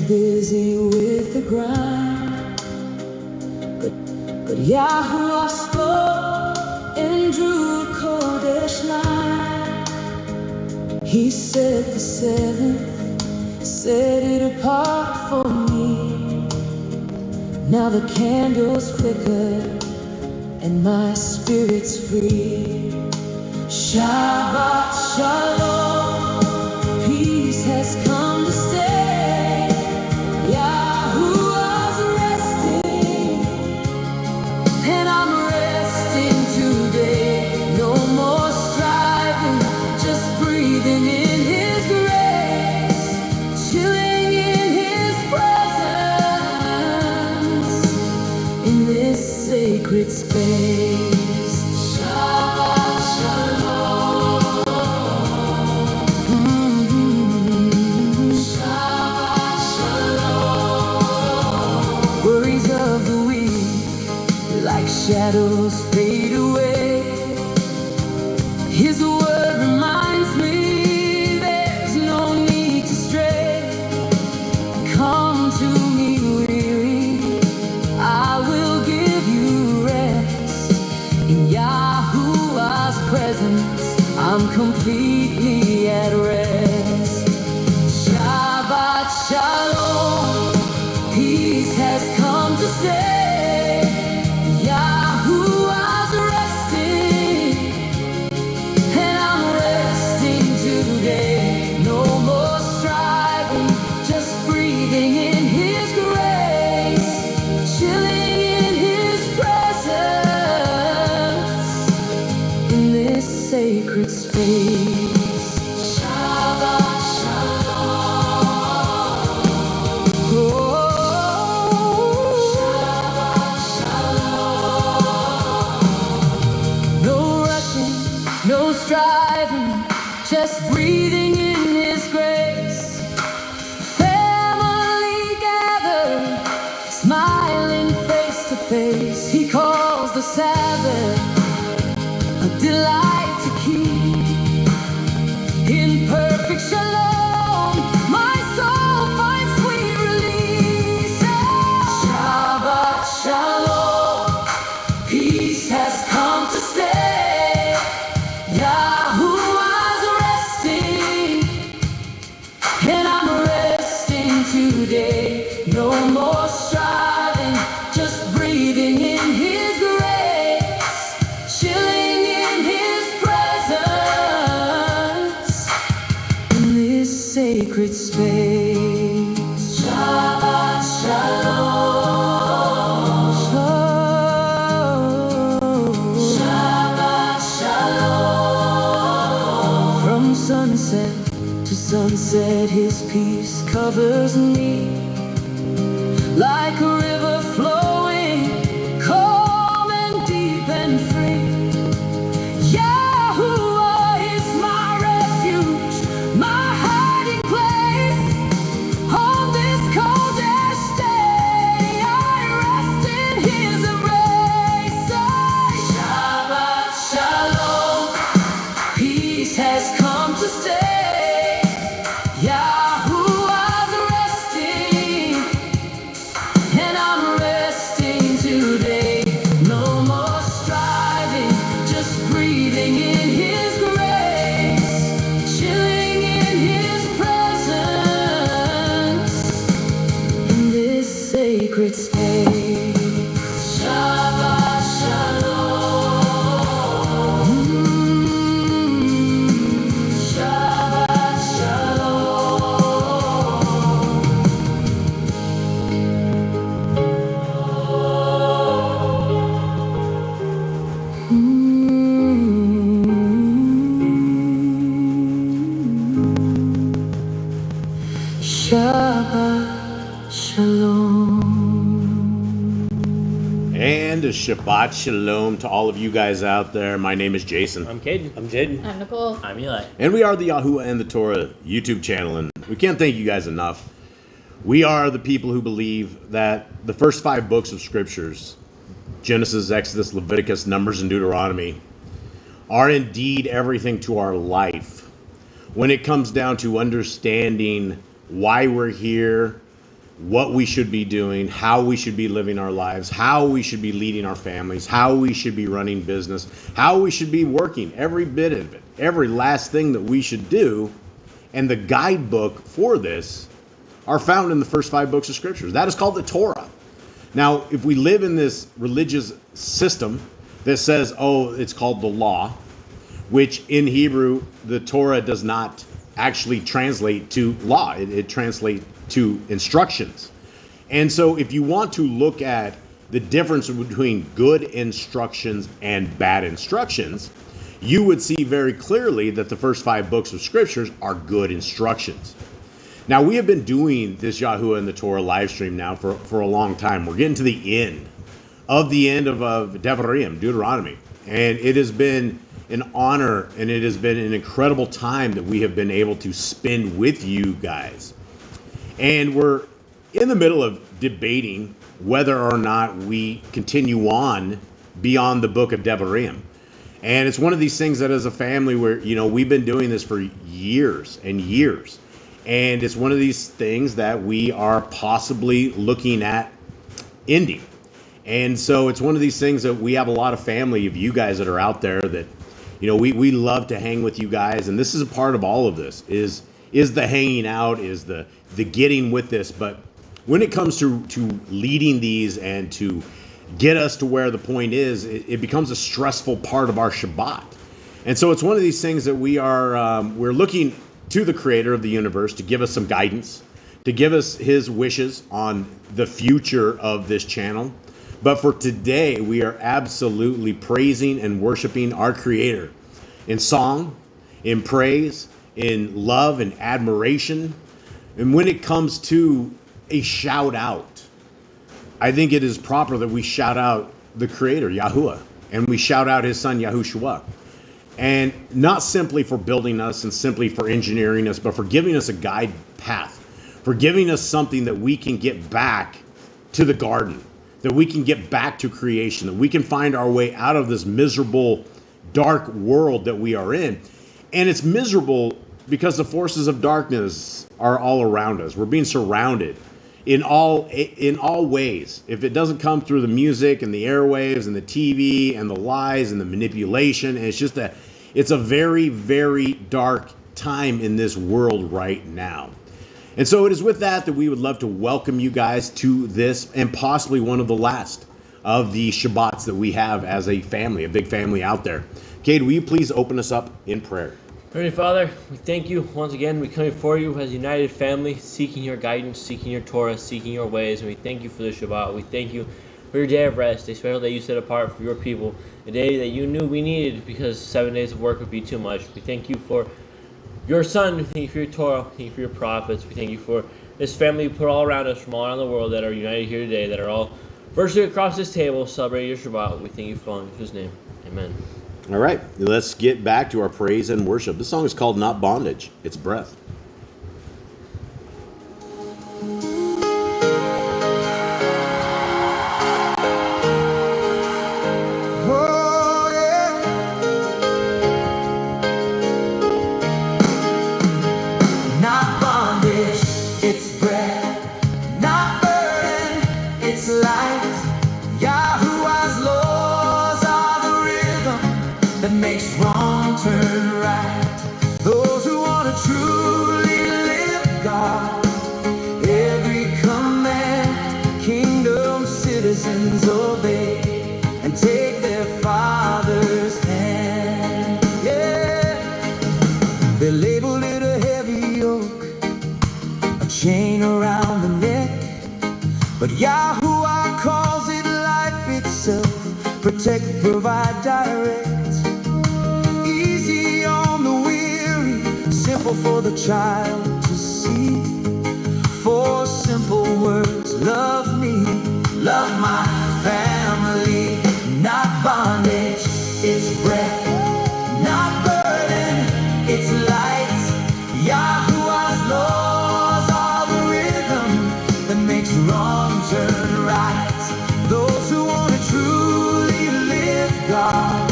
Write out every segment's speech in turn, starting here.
busy with the grind, but Yahuwah spoke and drew a Kodesh line. He set the seventh, set it apart for me. Now the candles flicker and my spirit's free. Shabbat Shalom, peace has come to stay. Yahuwah's resting, and I'm resting today. No more striving, just breathing in His grace, chilling in His presence in this sacred space. Shabbat Shalom. Shabbat Shalom. Worries of the week, like shadows, fade away. His word reminds me there's no need to stray. Come to me weary, I will give you rest. In Yahuwah's presence, I'm completely at rest. Shabbat Shalom, peace has come to stay. Yahuwah's resting, and I'm resting today. No more striving, just breathing in His grace, chilling in His presence in this sacred space. Shabbat Shalom. Oh, Shabbat Shalom. No rushing, no striving, just breathing in His grace. Family gathered, smiling face to face. He calls the Sabbath a delight to keep. In perfect shalom, my soul finds sweet release. Shabbat Shalom, peace has come to stay. Yahuwah's resting, and I'm resting today. No more striving, just breathing in His grace, chilling in His presence in this sacred space. Shabbat Shalom. Shabbat Shalom. From sunset to sunset, His peace covers me like a river flowing, calm and deep and free. Yahuwah is my refuge, my hiding place. On this coldest day, I rest in His embrace. Shabbat Shalom, peace has come to stay. Yahuwah's resting, and I'm resting today. No more striving, just breathing in His grace, chilling in His presence in this sacred space. Shabbat Shalom. Shabbat Shalom. Shabbat Shalom. And a Shabbat Shalom to all of you guys out there. My name is Jason. I'm Caden. I'm Jaden. I'm Nicole. I'm Eli. And we are the Yahuwah and the Torah YouTube channel. And we can't thank you guys enough. We are the people who believe that the first 5 books of scriptures, Genesis, Exodus, Leviticus, Numbers, and Deuteronomy, are indeed everything to our life when it comes down to understanding why we're here, what we should be doing, how we should be living our lives, how we should be leading our families, how we should be running business, how we should be working, every bit of it, every last thing that we should do. And the guidebook for this are found in the first 5 books of scriptures. That is called the Torah. Now, if we live in this religious system that says, oh, it's called the law, which in Hebrew, the Torah does not actually translate to law. It translates to instructions. And so if you want to look at the difference between good instructions and bad instructions, you would see very clearly that the first 5 books of scriptures are good instructions. Now, we have been doing this 𝐉𝐄𝐄 and the Torah live stream now for a long time. We're getting to the end of Devarim, Deuteronomy. And it has been an honor and it has been an incredible time that we have been able to spend with you guys. And we're in the middle of debating whether or not we continue on beyond the book of Devarim. And it's one of these things that as a family where, we've been doing this for years and years. And it's one of these things that we are possibly looking at ending. And so it's one of these things that we have a lot of family of you guys that are out there that, we love to hang with you guys. And this is a part of all of this is the hanging out, is the getting with this. But when it comes to leading these and to get us to where the point is, it becomes a stressful part of our Shabbat. And so it's one of these things that we're looking to the creator of the universe to give us some guidance, to give us his wishes on the future of this channel. But for today, we are absolutely praising and worshiping our creator in song, in praise, in love and admiration. And when it comes to a shout out, I think it is proper that we shout out the creator, Yahuwah, and we shout out his son, Yahushua. And not simply for building us and simply for engineering us, but for giving us a guide path, for giving us something that we can get back to the garden, that we can get back to creation, that we can find our way out of this miserable, dark world that we are in. And it's miserable because the forces of darkness are all around us. We're being surrounded in all ways. If it doesn't come through the music and the airwaves and the TV and the lies and the manipulation, and it's a very, very dark time in this world right now. And so it is with that we would love to welcome you guys to this and possibly one of the last of the Shabbats that we have as a family, a big family out there. Cade, will you please open us up in prayer? Heavenly Father, we thank you once again. We come before you as a united family, seeking your guidance, seeking your Torah, seeking your ways. And we thank you for the Shabbat. We thank you for your day of rest, a special day you set apart for your people, a day that you knew we needed because 7 days of work would be too much. We thank you for your son. We thank you for your Torah. We thank you for your prophets. We thank you for this family you put all around us from all around the world that are united here today, that are all virtually across this table celebrating your Shabbat. We thank you for all in his name. Amen. All right, let's get back to our praise and worship. This song is called Not Bondage, it's Breath. Oh, yeah. Not bondage, it's breath. Not burden, it's light. Yahuwah's laws are the rhythm that makes wrong turn right. Those who want to truly live God, every command, kingdom citizens obey and take their Father's hand. Yeah, they labeled it a heavy yoke, a chain around the neck, but Yahuwah calls it life itself. Protect, provide, direct. Easy on the weary, simple for the child to see. 4 simple words: love me, love my family. Not bondage, it's breath. Not burden, it's light. Yahuwah's laws are the rhythm that makes wrong turn right. Those who want to truly live God,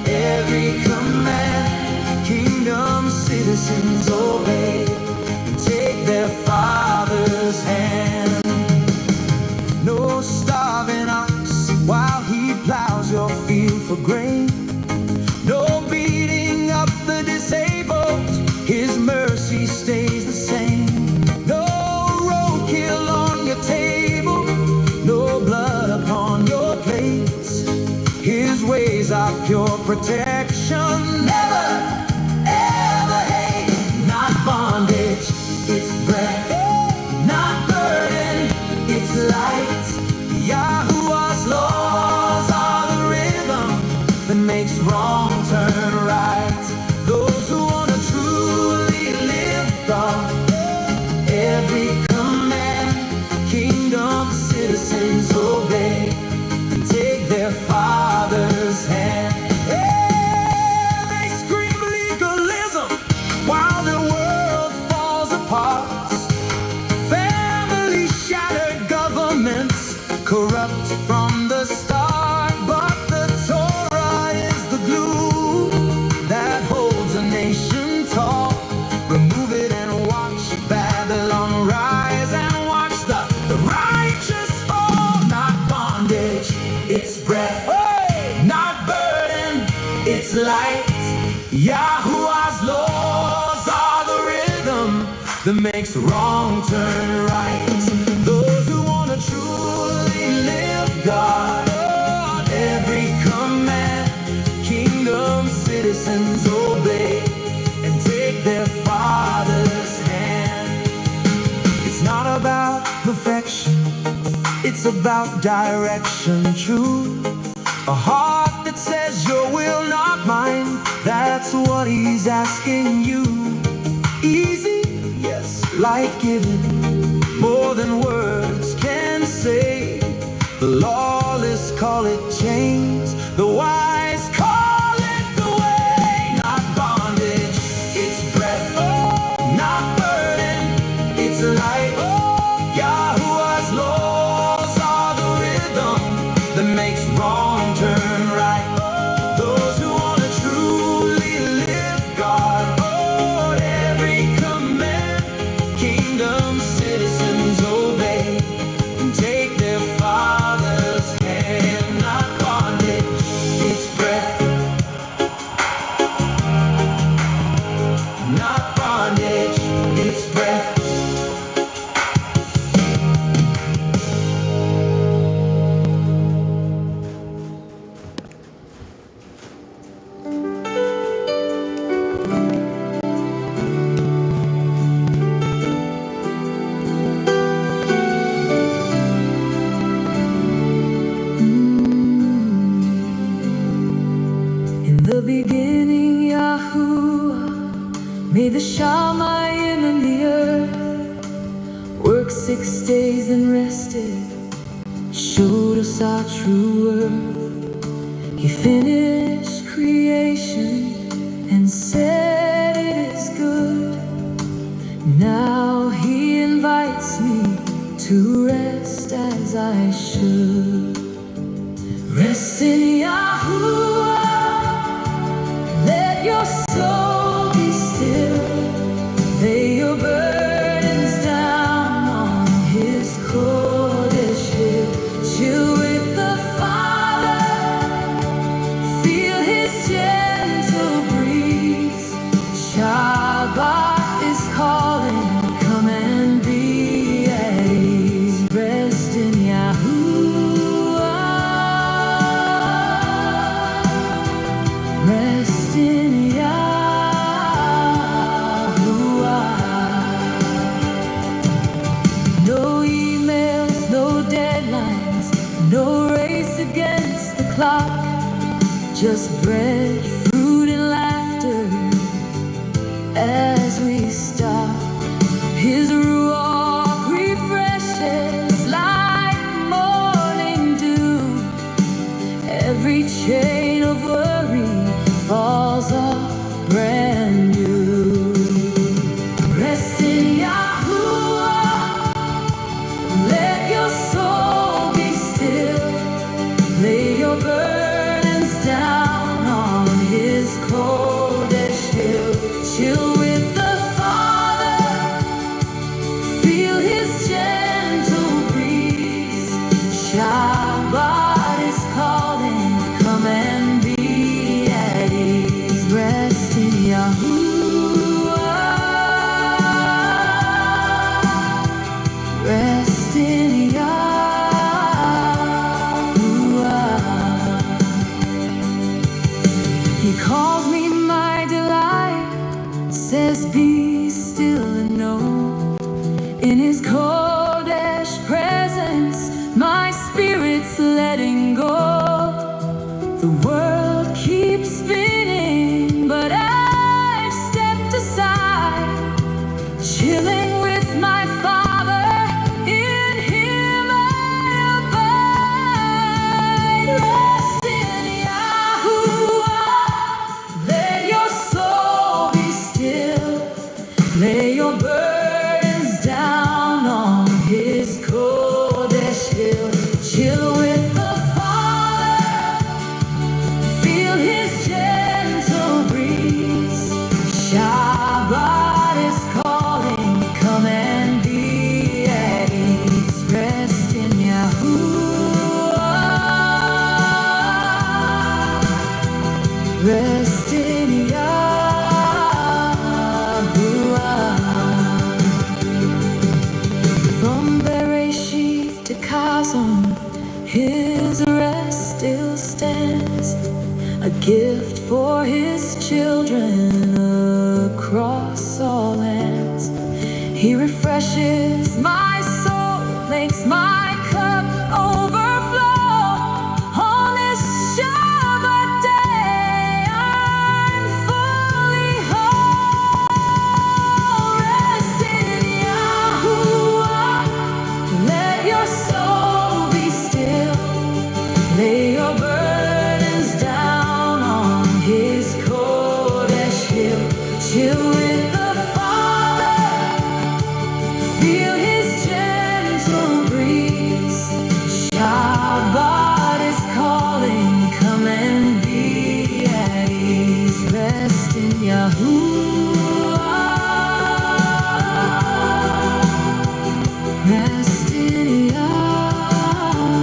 every command, kingdom citizens obey and take their Father's hand. got pure protection. Never, ever hate, not bondage. It's breath, not burden. It's light. Yahuwah's laws are the rhythm that makes wrong turn right. Those who want to truly live God, every command, kingdom citizens obey and take their Father's hand. Yeah, they scream legalism while the world falls apart. Family shattered, governments corrupt from the start. But the Torah is the glue that holds a nation tall. Remove it and watch Babylon rise, and watch the righteous fall. Not bondage, it's breath, not burden, it's light. Yahuwah's laws are the rhythm that makes wrong turn right. Those who want to truly live God, every command, kingdom citizens obey and take their Father's hand. It's not about perfection, it's about direction true. A heart that says your will, not mine, that's what he's asking you. Easy, yes, life-giving, more than words can say. The lawless call it chains, the wise call it the way. Not bondage, it's breath, not burden, it's light. Yahuwah's laws are the rhythm that makes wrong turn right. Those who want to truly live God, every command, kingdom citizens obey and take their Father's hand. Not bondage, it's breath, not bondage, it's breath. In the beginning, Yahuwah made the Shamayim and the earth, worked 6 days and rested, showed us our true worth. He finished creation and said it is good. Now he invites me to rest as I should. Rest in Yahuwah, let your soul be still. Lay your burdens down on his Kodesh hill. Chill with the Father, feel his gentle breeze. Shabbat is calling, come and be at ease. Rest in Yahuwah, rest in Yahuwah. No emails, no deadlines, no race against the clock. Just bread, fruit, and laughter as we stop. His ruach refreshes like morning dew. Every chain of worry falls off brand new. Rest in Yahuwah, let your soul be still. Lay your burdens down on his Kodesh hill. Chill with the Father, feel his gentle breeze. Shabbat is calling, come and be at ease. Rest in Yahuwah, rest in Yahuwah. His rest still stands, a gift for His children across all lands. He refreshes my soul, makes my cup overflow. On this Shabbat day, I'm fully whole. Rest in Yahuwah. Let your soul be still. Lay your burdens down on His Kodesh hill. Chill with the Father. Feel His gentle breeze. Shabbat is calling. Come and be at ease. Rest in Yahuwah. Rest in Yahuwah.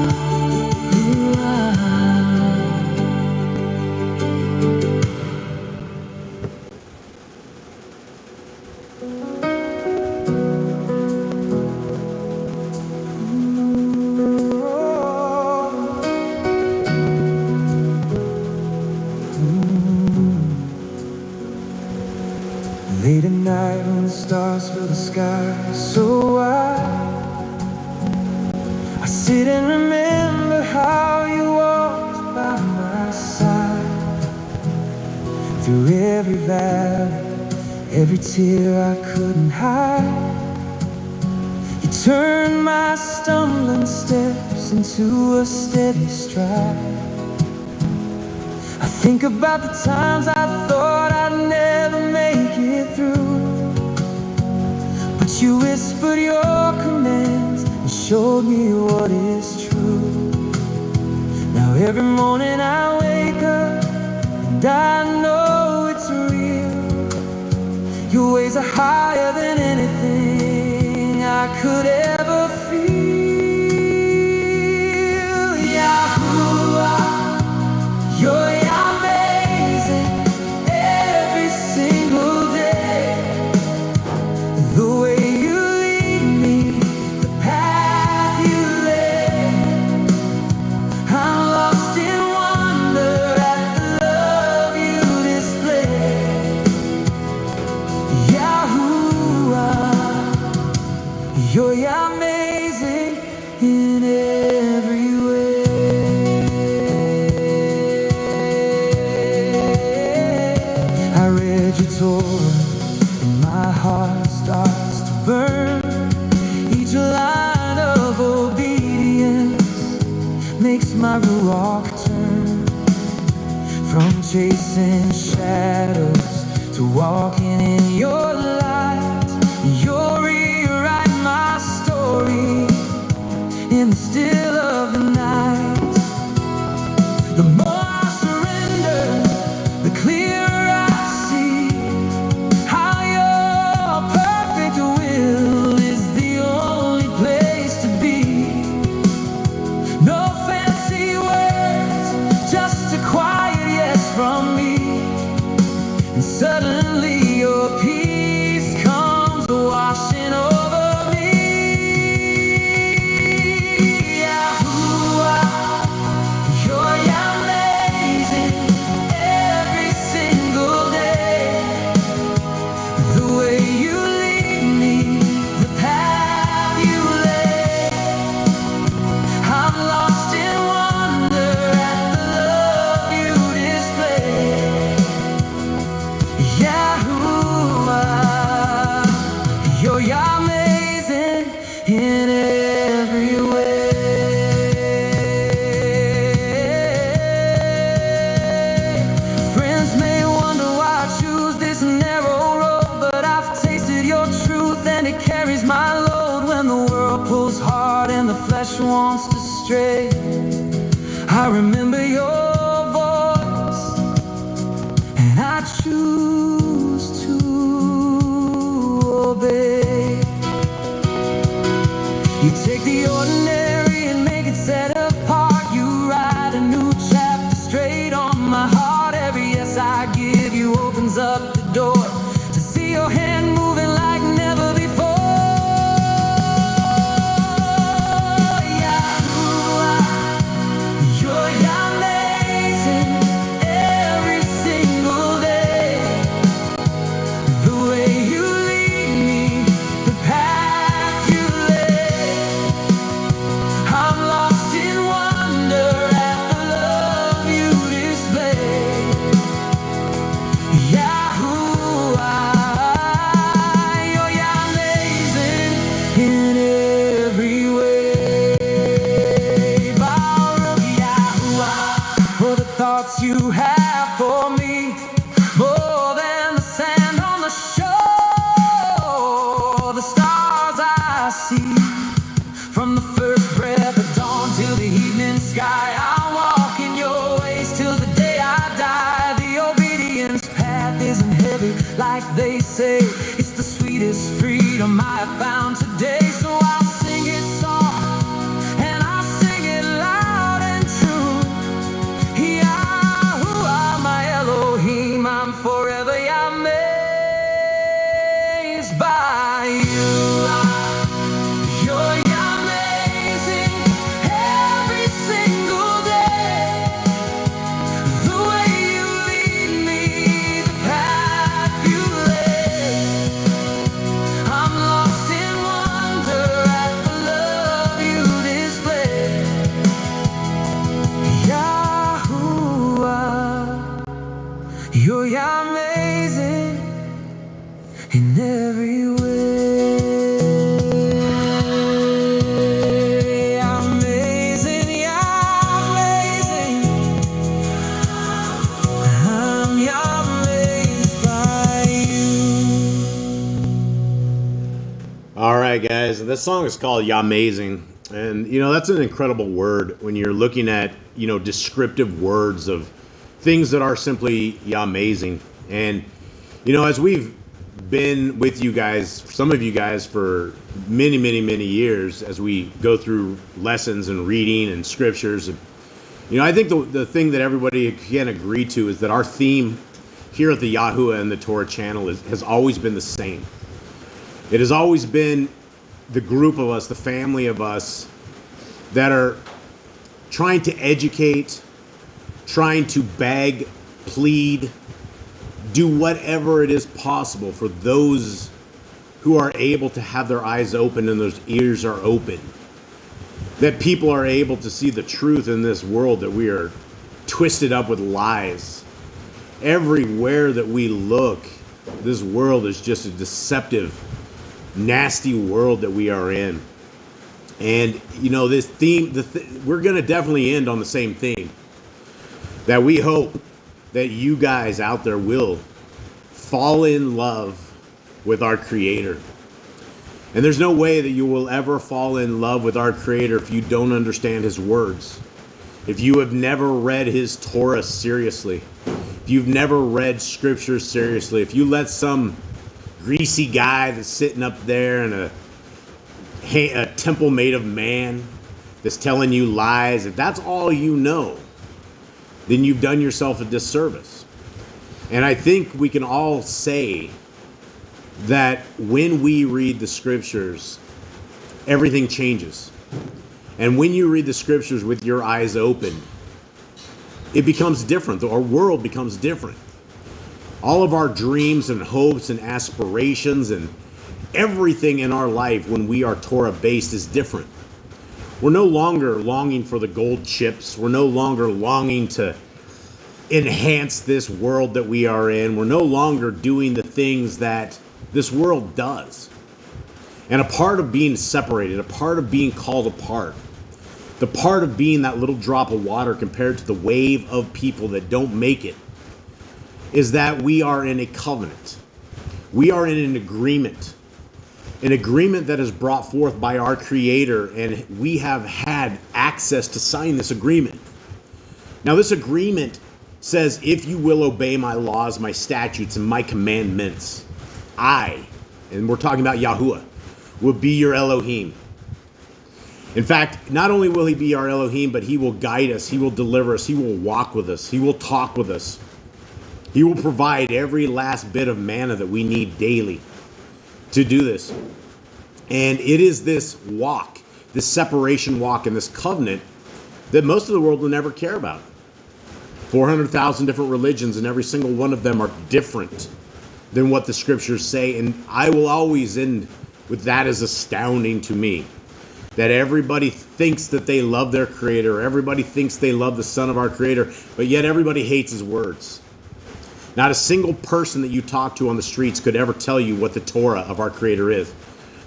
Late at night when the stars fill the sky so wide, I sit and remember how you walked by my side. Through every valley, every tear I couldn't hide, you turned my stumbling steps into a steady stride. I think about the times I thought I'd never make it through, but you whispered your commands and showed me what is true. Now every morning I wake up and I know it's real. Your ways are higher than anything I could ever feel. Yahuwah, you're amazing every single day. The way you lead me, the path you lay, I'm lost in wonder at the love you display. Yahuwah, you're amazing in every way. I read your Torah and my heart starts to burn. Each line of obedience makes my ruach turn. From chasing shadows to walking in your light, you'll rewrite my story in the still of the night. The more I surrender, the clearer I see how your perfect will is the only place to be. No fancy words, just a quiet yes from me. And suddenly your peace comes washing over me. Yahuwah, you're amazing every single day. The way you lead me, the path you lay, I'm lost in wonder at the love you display. Yahuwah, you're amazing in every way. Friends may wonder why I choose this narrow road, but I've tasted your truth and it carries my load. When the world pulls hard and the flesh wants to stray, I remember your voice and I choose to obey. You take the ordinary and make it set apart. You write a new chapter straight on my heart. Every yes I give you opens up the door to see your hand moving like never before. Yahuwah, the first breath of dawn till the evening sky. I'll walk in your ways till the day I die. The obedience path isn't heavy like they say. It's the sweetest freedom I have found today. So I'll sing it soft and I'll sing it loud and true. Yahuwah, my Elohim, I'm forever amazed by you. You're amazing every single day. The way you lead me, the path you lay. I'm lost in wonder at the love you display. Yahuwah, you're amazing in every way. Amazing, you're amazing. I'm amazed by you. All right, guys. This song is called "𝐉𝐄𝐄𝐅," and that's an incredible word when you're looking at descriptive words of things that are simply "𝐉𝐿." And as we've been with you guys, some of you guys, for many, many, many years, as we go through lessons and reading and scriptures, I think the thing that everybody can agree to is that our theme here at the Yahuwah and the Torah channel has always been the same. It has always been the group of us, the family of us, that are trying to educate, trying to beg, plead, do whatever it is possible for those who are able to have their eyes open and those ears are open. That people are able to see the truth in this world, that we are twisted up with lies. Everywhere that we look, this world is just a deceptive, nasty world that we are in. And this theme, we're going to definitely end on the same theme. That we hope that you guys out there will fall in love with our Creator. And there's no way that you will ever fall in love with our Creator if you don't understand His words. If you have never read His Torah seriously. If you've never read Scripture seriously. If you let some greasy guy that's sitting up there in a temple made of man that's telling you lies, if that's all you know, then you've done yourself a disservice. And I think we can all say that when we read the scriptures, everything changes. And when you read the scriptures with your eyes open, it becomes different. Our world becomes different. All of our dreams and hopes and aspirations and everything in our life when we are Torah based is different. We're no longer longing for the gold chips. We're no longer longing to enhance this world that we are in. We're no longer doing the things that this world does. And a part of being separated, a part of being called apart, the part of being that little drop of water compared to the wave of people that don't make it, is that we are in a covenant. We are in an agreement that is brought forth by our Creator, and we have had access to sign this agreement. Now, this agreement says, if you will obey my laws, my statutes, and my commandments, and we're talking about Yahuwah, will be your Elohim. In fact, not only will He be our Elohim, but He will guide us, He will deliver us, He will walk with us, He will talk with us. He will provide every last bit of manna that we need daily to do this. And it is this walk, this separation walk and this covenant that most of the world will never care about. 400,000 different religions, and every single one of them are different than what the scriptures say. And I will always end with that as astounding to me. That everybody thinks that they love their Creator. Everybody thinks they love the Son of our Creator. But yet everybody hates His words. Not a single person that you talk to on the streets could ever tell you what the Torah of our Creator is.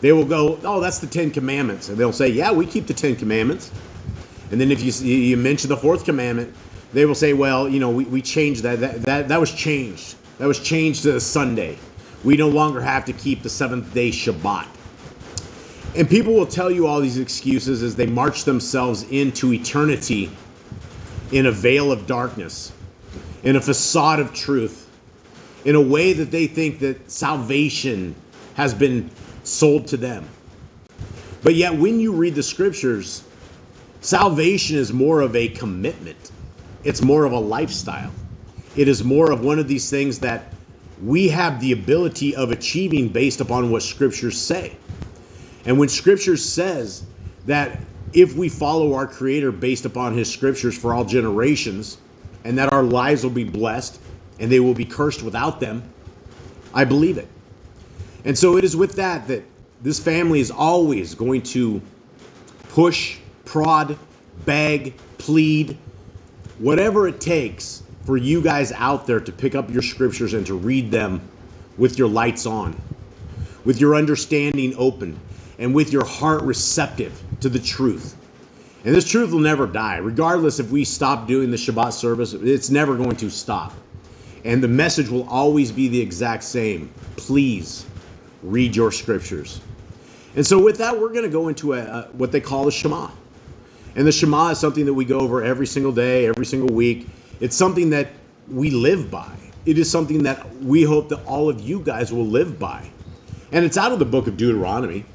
They will go, oh, that's the 10 Commandments. And they'll say, yeah, we keep the 10 Commandments. And then if you mention the 4th commandment, they will say, well, we changed that. That was changed. That was changed to Sunday. We no longer have to keep the 7th day Shabbat. And people will tell you all these excuses as they march themselves into eternity in a veil of darkness, in a facade of truth, in a way that they think that salvation has been sold to them. But yet when you read the scriptures, salvation is more of a commitment. It's more of a lifestyle. It is more of one of these things that we have the ability of achieving based upon what scriptures say. And when scripture says that if we follow our Creator based upon his scriptures for all generations, and that our lives will be blessed and they will be cursed without them, I believe it. And so it is with that this family is always going to push, prod, beg, plead, whatever it takes for you guys out there to pick up your scriptures and to read them with your lights on, with your understanding open, and with your heart receptive to the truth. And this truth will never die. Regardless if we stop doing the Shabbat service, it's never going to stop. And the message will always be the exact same. Please read your scriptures. And so with that, we're going to go into what they call the Shema. And the Shema is something that we go over every single day, every single week. It's something that we live by. It is something that we hope that all of you guys will live by. And it's out of the book of Deuteronomy.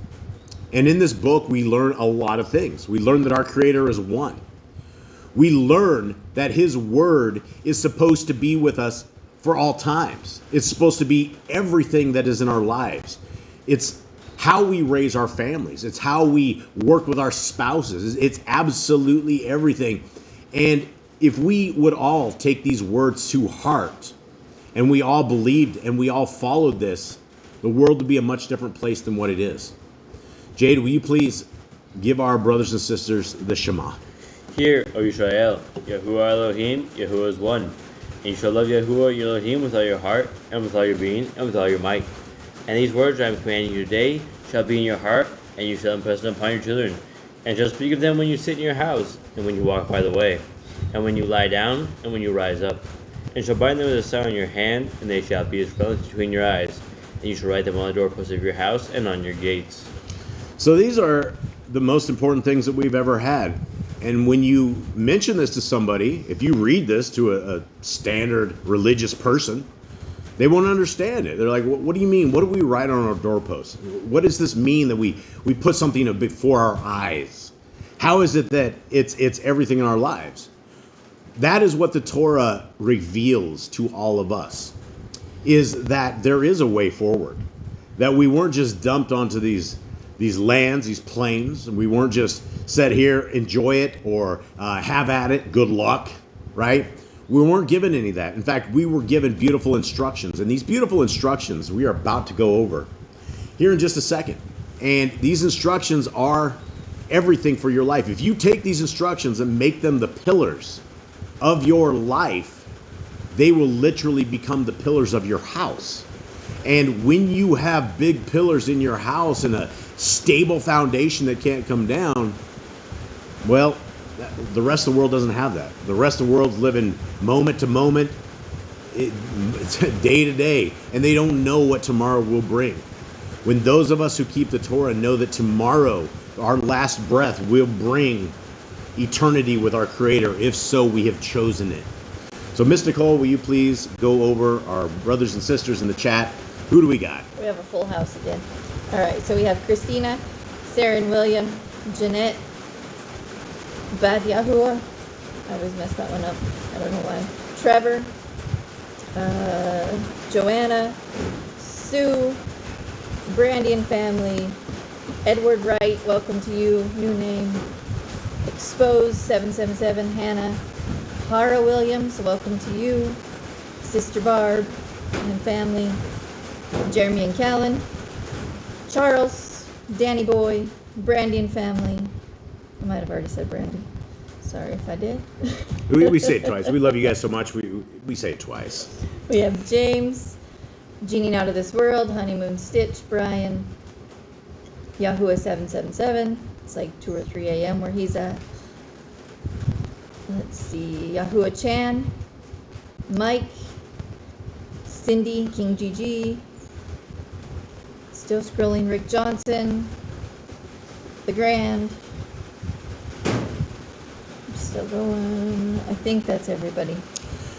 And in this book, we learn a lot of things. We learn that our Creator is one. We learn that his word is supposed to be with us for all times. It's supposed to be everything that is in our lives. It's how we raise our families. It's how we work with our spouses. It's absolutely everything. And if we would all take these words to heart, and we all believed and we all followed this, the world would be a much different place than what it is. Jade, will you please give our brothers and sisters the Shema? Hear, O Israel, Yahuwah Elohim, Yahuwah is one. And you shall love Yahuwah your Elohim with all your heart, and with all your being, and with all your might. And these words I am commanding you today shall be in your heart, and you shall impress them upon your children. And shall speak of them when you sit in your house, and when you walk by the way, and when you lie down, and when you rise up. And shall bind them as a sign on your hand, and they shall be as frontlets between your eyes. And you shall write them on the doorposts of your house and on your gates. So these are the most important things that we've ever had. And when you mention this to somebody, if you read this to a standard religious person, they won't understand it. They're like, what do you mean? What do we write on our doorposts? What does this mean that we put something before our eyes? How is it that it's everything in our lives? That is what the Torah reveals to all of us, is that there is a way forward, that we weren't just dumped onto these lands, these plains, and we weren't just set here, enjoy it, or have at it, good luck, right? We weren't given any of that. In fact, we were given beautiful instructions, and these beautiful instructions we are about to go over here in just a second. And these instructions are everything for your life. If you take these instructions and make them the pillars of your life, they will literally become the pillars of your house. And when you have big pillars in your house and a stable foundation that can't come down, well, the rest of the world doesn't have that. The rest of the world's living moment to moment, day to day, and they don't know what tomorrow will bring. When those of us who keep the Torah know that tomorrow, our last breath, will bring eternity with our Creator, if so we have chosen it. So Miss Nicole, will you please go over our brothers and sisters in the chat? Who do we got? We have a full house again. All right, so we have Christina, Sarah and William, Jeanette, Bad Yahuwah. I always mess that one up. I don't know why. Trevor, Joanna, Sue, Brandy and family, Edward Wright, welcome to you, new name. Exposed 777, Hannah, Hara Williams, welcome to you. Sister Barb and family, Jeremy and Callan, Charles, Danny Boy, Brandy and family. I might have already said Brandy. Sorry if I did. We say it twice. We love you guys so much. We say it twice. We have James, Genie Out of This World, Honeymoon Stitch, Brian, Yahuwah 777. It's like 2 or 3 a.m. where he's at. Let's see, Yahuwah Chan, Mike, Cindy, King GG. Still scrolling, Rick Johnson, the Grand. I'm still going. I think that's everybody.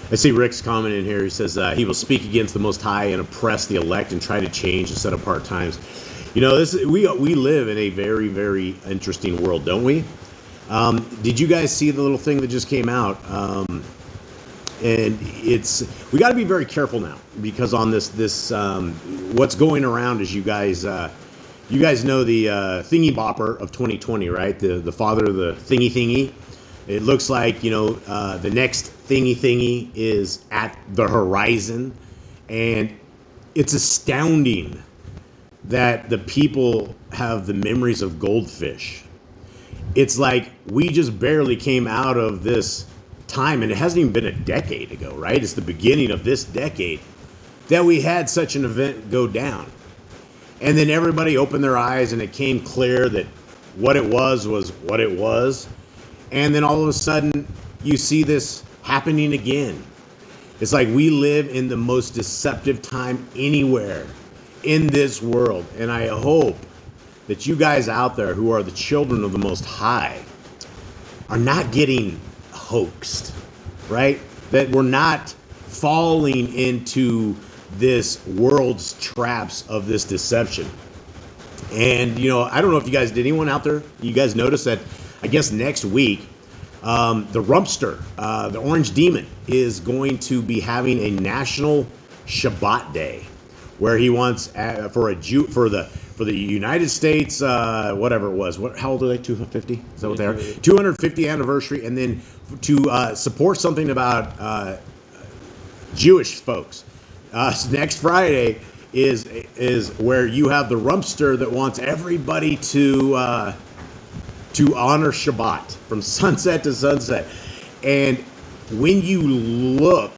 I see Rick's comment in here. He says he will speak against the Most High and oppress the elect and try to change the set apart times. You know, we live in a very, very interesting world, don't we? Did you guys see the little thing that just came out? And we got to be very careful now, because on this what's going around is you guys know the thingy bopper of 2020, right? The father of the thingy. It looks like, you know, the next thingy is at the horizon, and it's astounding that the people have the memories of goldfish. It's like we just barely came out of this time, and it hasn't even been a decade ago, right? It's the beginning of this decade that we had such an event go down. And then everybody opened their eyes, and it came clear that what it was what it was. And then all of a sudden, you see this happening again. It's like we live in the most deceptive time anywhere in this world. And I hope that you guys out there who are the children of the Most High are not getting hoaxed, right? That we're not falling into this world's traps of this deception. And, you know, I don't know if you guys, did anyone out there, you guys notice that, I guess next week, the Rumpster, the Orange Demon, is going to be having a national Shabbat day, where he wants for the United States, whatever it was. How old are they? 250? Is that what they are? 250th anniversary, and then to support something about Jewish folks. Next Friday is where you have the Rumpster that wants everybody to honor Shabbat from sunset to sunset. And when you look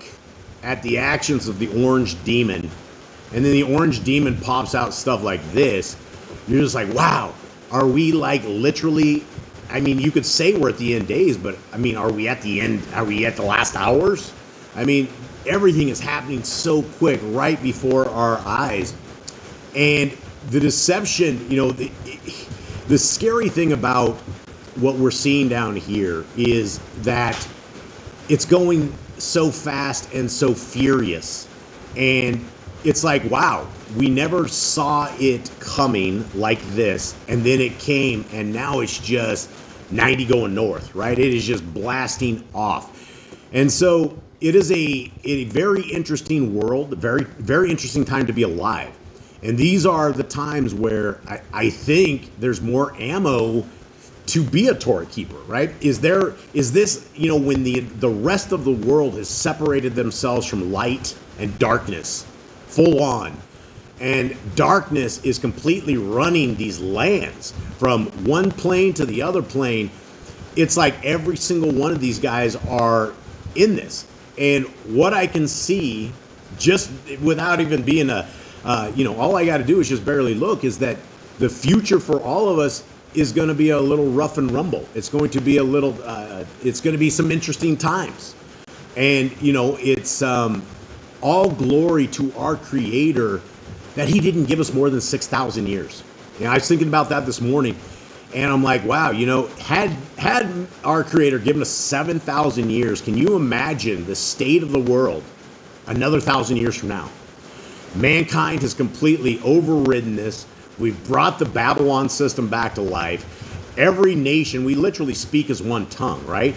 at the actions of the Orange Demon, and then the Orange Demon pops out stuff like this, you're just like, wow, are we like literally, I mean, you could say we're at the end days, but I mean, are we at the end, are we at the last hours? I mean, everything is happening so quick right before our eyes. And the deception, you know, the scary thing about what we're seeing down here is that it's going so fast and so furious. And it's like, wow, we never saw it coming like this. And then it came, and now it's just 90 going north, right? It is just blasting off. And so it is a very interesting world, very, very interesting time to be alive. And these are the times where I think there's more ammo to be a Torah keeper, right? Is this, you know, when the rest of the world has separated themselves from light and darkness, full on, and darkness is completely running these lands from one plane to the other plane. It's like every single one of these guys are in this. And what I can see, just without even being all I got to do is just barely look, is that the future for all of us is going to be a little rough and rumble. It's going to be it's going to be some interesting times. And, you know, it's all glory to our Creator that He didn't give us more than 6,000 years. You know, I was thinking about that this morning, and I'm like, wow, you know, had our Creator given us 7,000 years, can you imagine the state of the world another 1,000 years from now? Mankind has completely overridden this. We've brought the Babylon system back to life. Every nation, we literally speak as one tongue, right?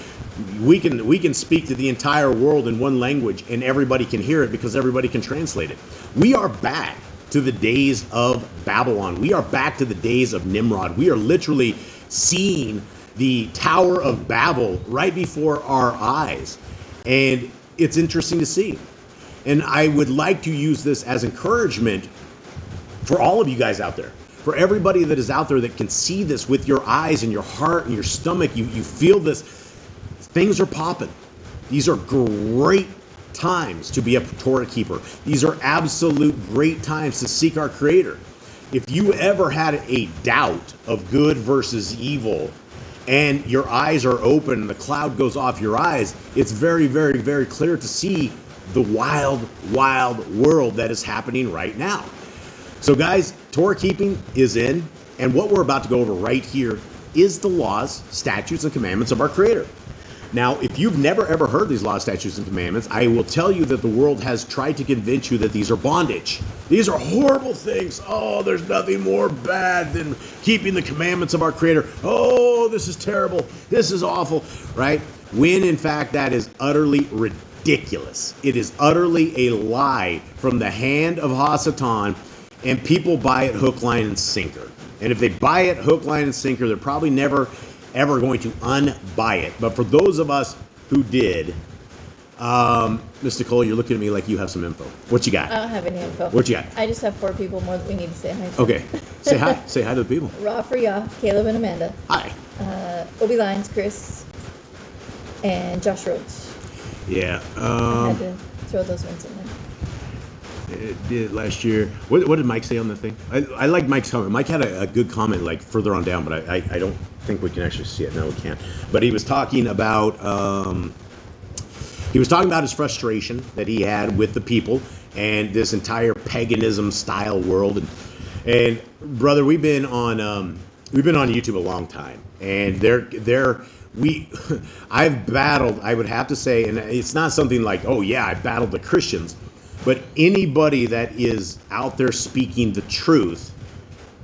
We can speak to the entire world in one language, and everybody can hear it because everybody can translate it. We are back to the days of Babylon. We are back to the days of Nimrod. We are literally seeing the Tower of Babel right before our eyes. And it's interesting to see. And I would like to use this as encouragement for all of you guys out there, for everybody that is out there that can see this with your eyes and your heart and your stomach. You feel this. Things are popping. These are great times to be a Torah keeper. These are absolute great times to seek our Creator. If you ever had a doubt of good versus evil, and your eyes are open and the cloud goes off your eyes, it's very, very, very clear to see the wild, wild world that is happening right now. So guys, Torah keeping is in. And what we're about to go over right here is the laws, statutes, and commandments of our Creator. Now, if you've never ever heard these laws, statutes, and commandments, I will tell you that the world has tried to convince you that these are bondage. These are horrible things. Oh, there's nothing more bad than keeping the commandments of our Creator. Oh, this is terrible. This is awful, right? When in fact that is utterly ridiculous. It is utterly a lie from the hand of Hasatan, and people buy it hook, line, and sinker. And if they buy it hook, line, and sinker, they're probably never ever going to unbuy it. But for those of us who did, Mr. Cole, you're looking at me like you have some info. What you got? I don't have any info. What you got? I just have 4 people more that we need to say hi to. Okay. Say hi. Say hi to the people. Raw for Ya, Caleb and Amanda. Hi. Obi Lyons, Chris, and Josh Rhodes. Yeah. I had to throw those ones in there. It did last year. What did Mike say on the thing? I like Mike's comment. Mike had a good comment like further on down, but I don't think we can actually see it. No, we can't. But he was talking about his frustration that he had with the people and this entire paganism style world. And brother, we've been on YouTube a long time, and I've battled. I would have to say, and it's not something like, oh yeah, I battled the Christians. But anybody that is out there speaking the truth,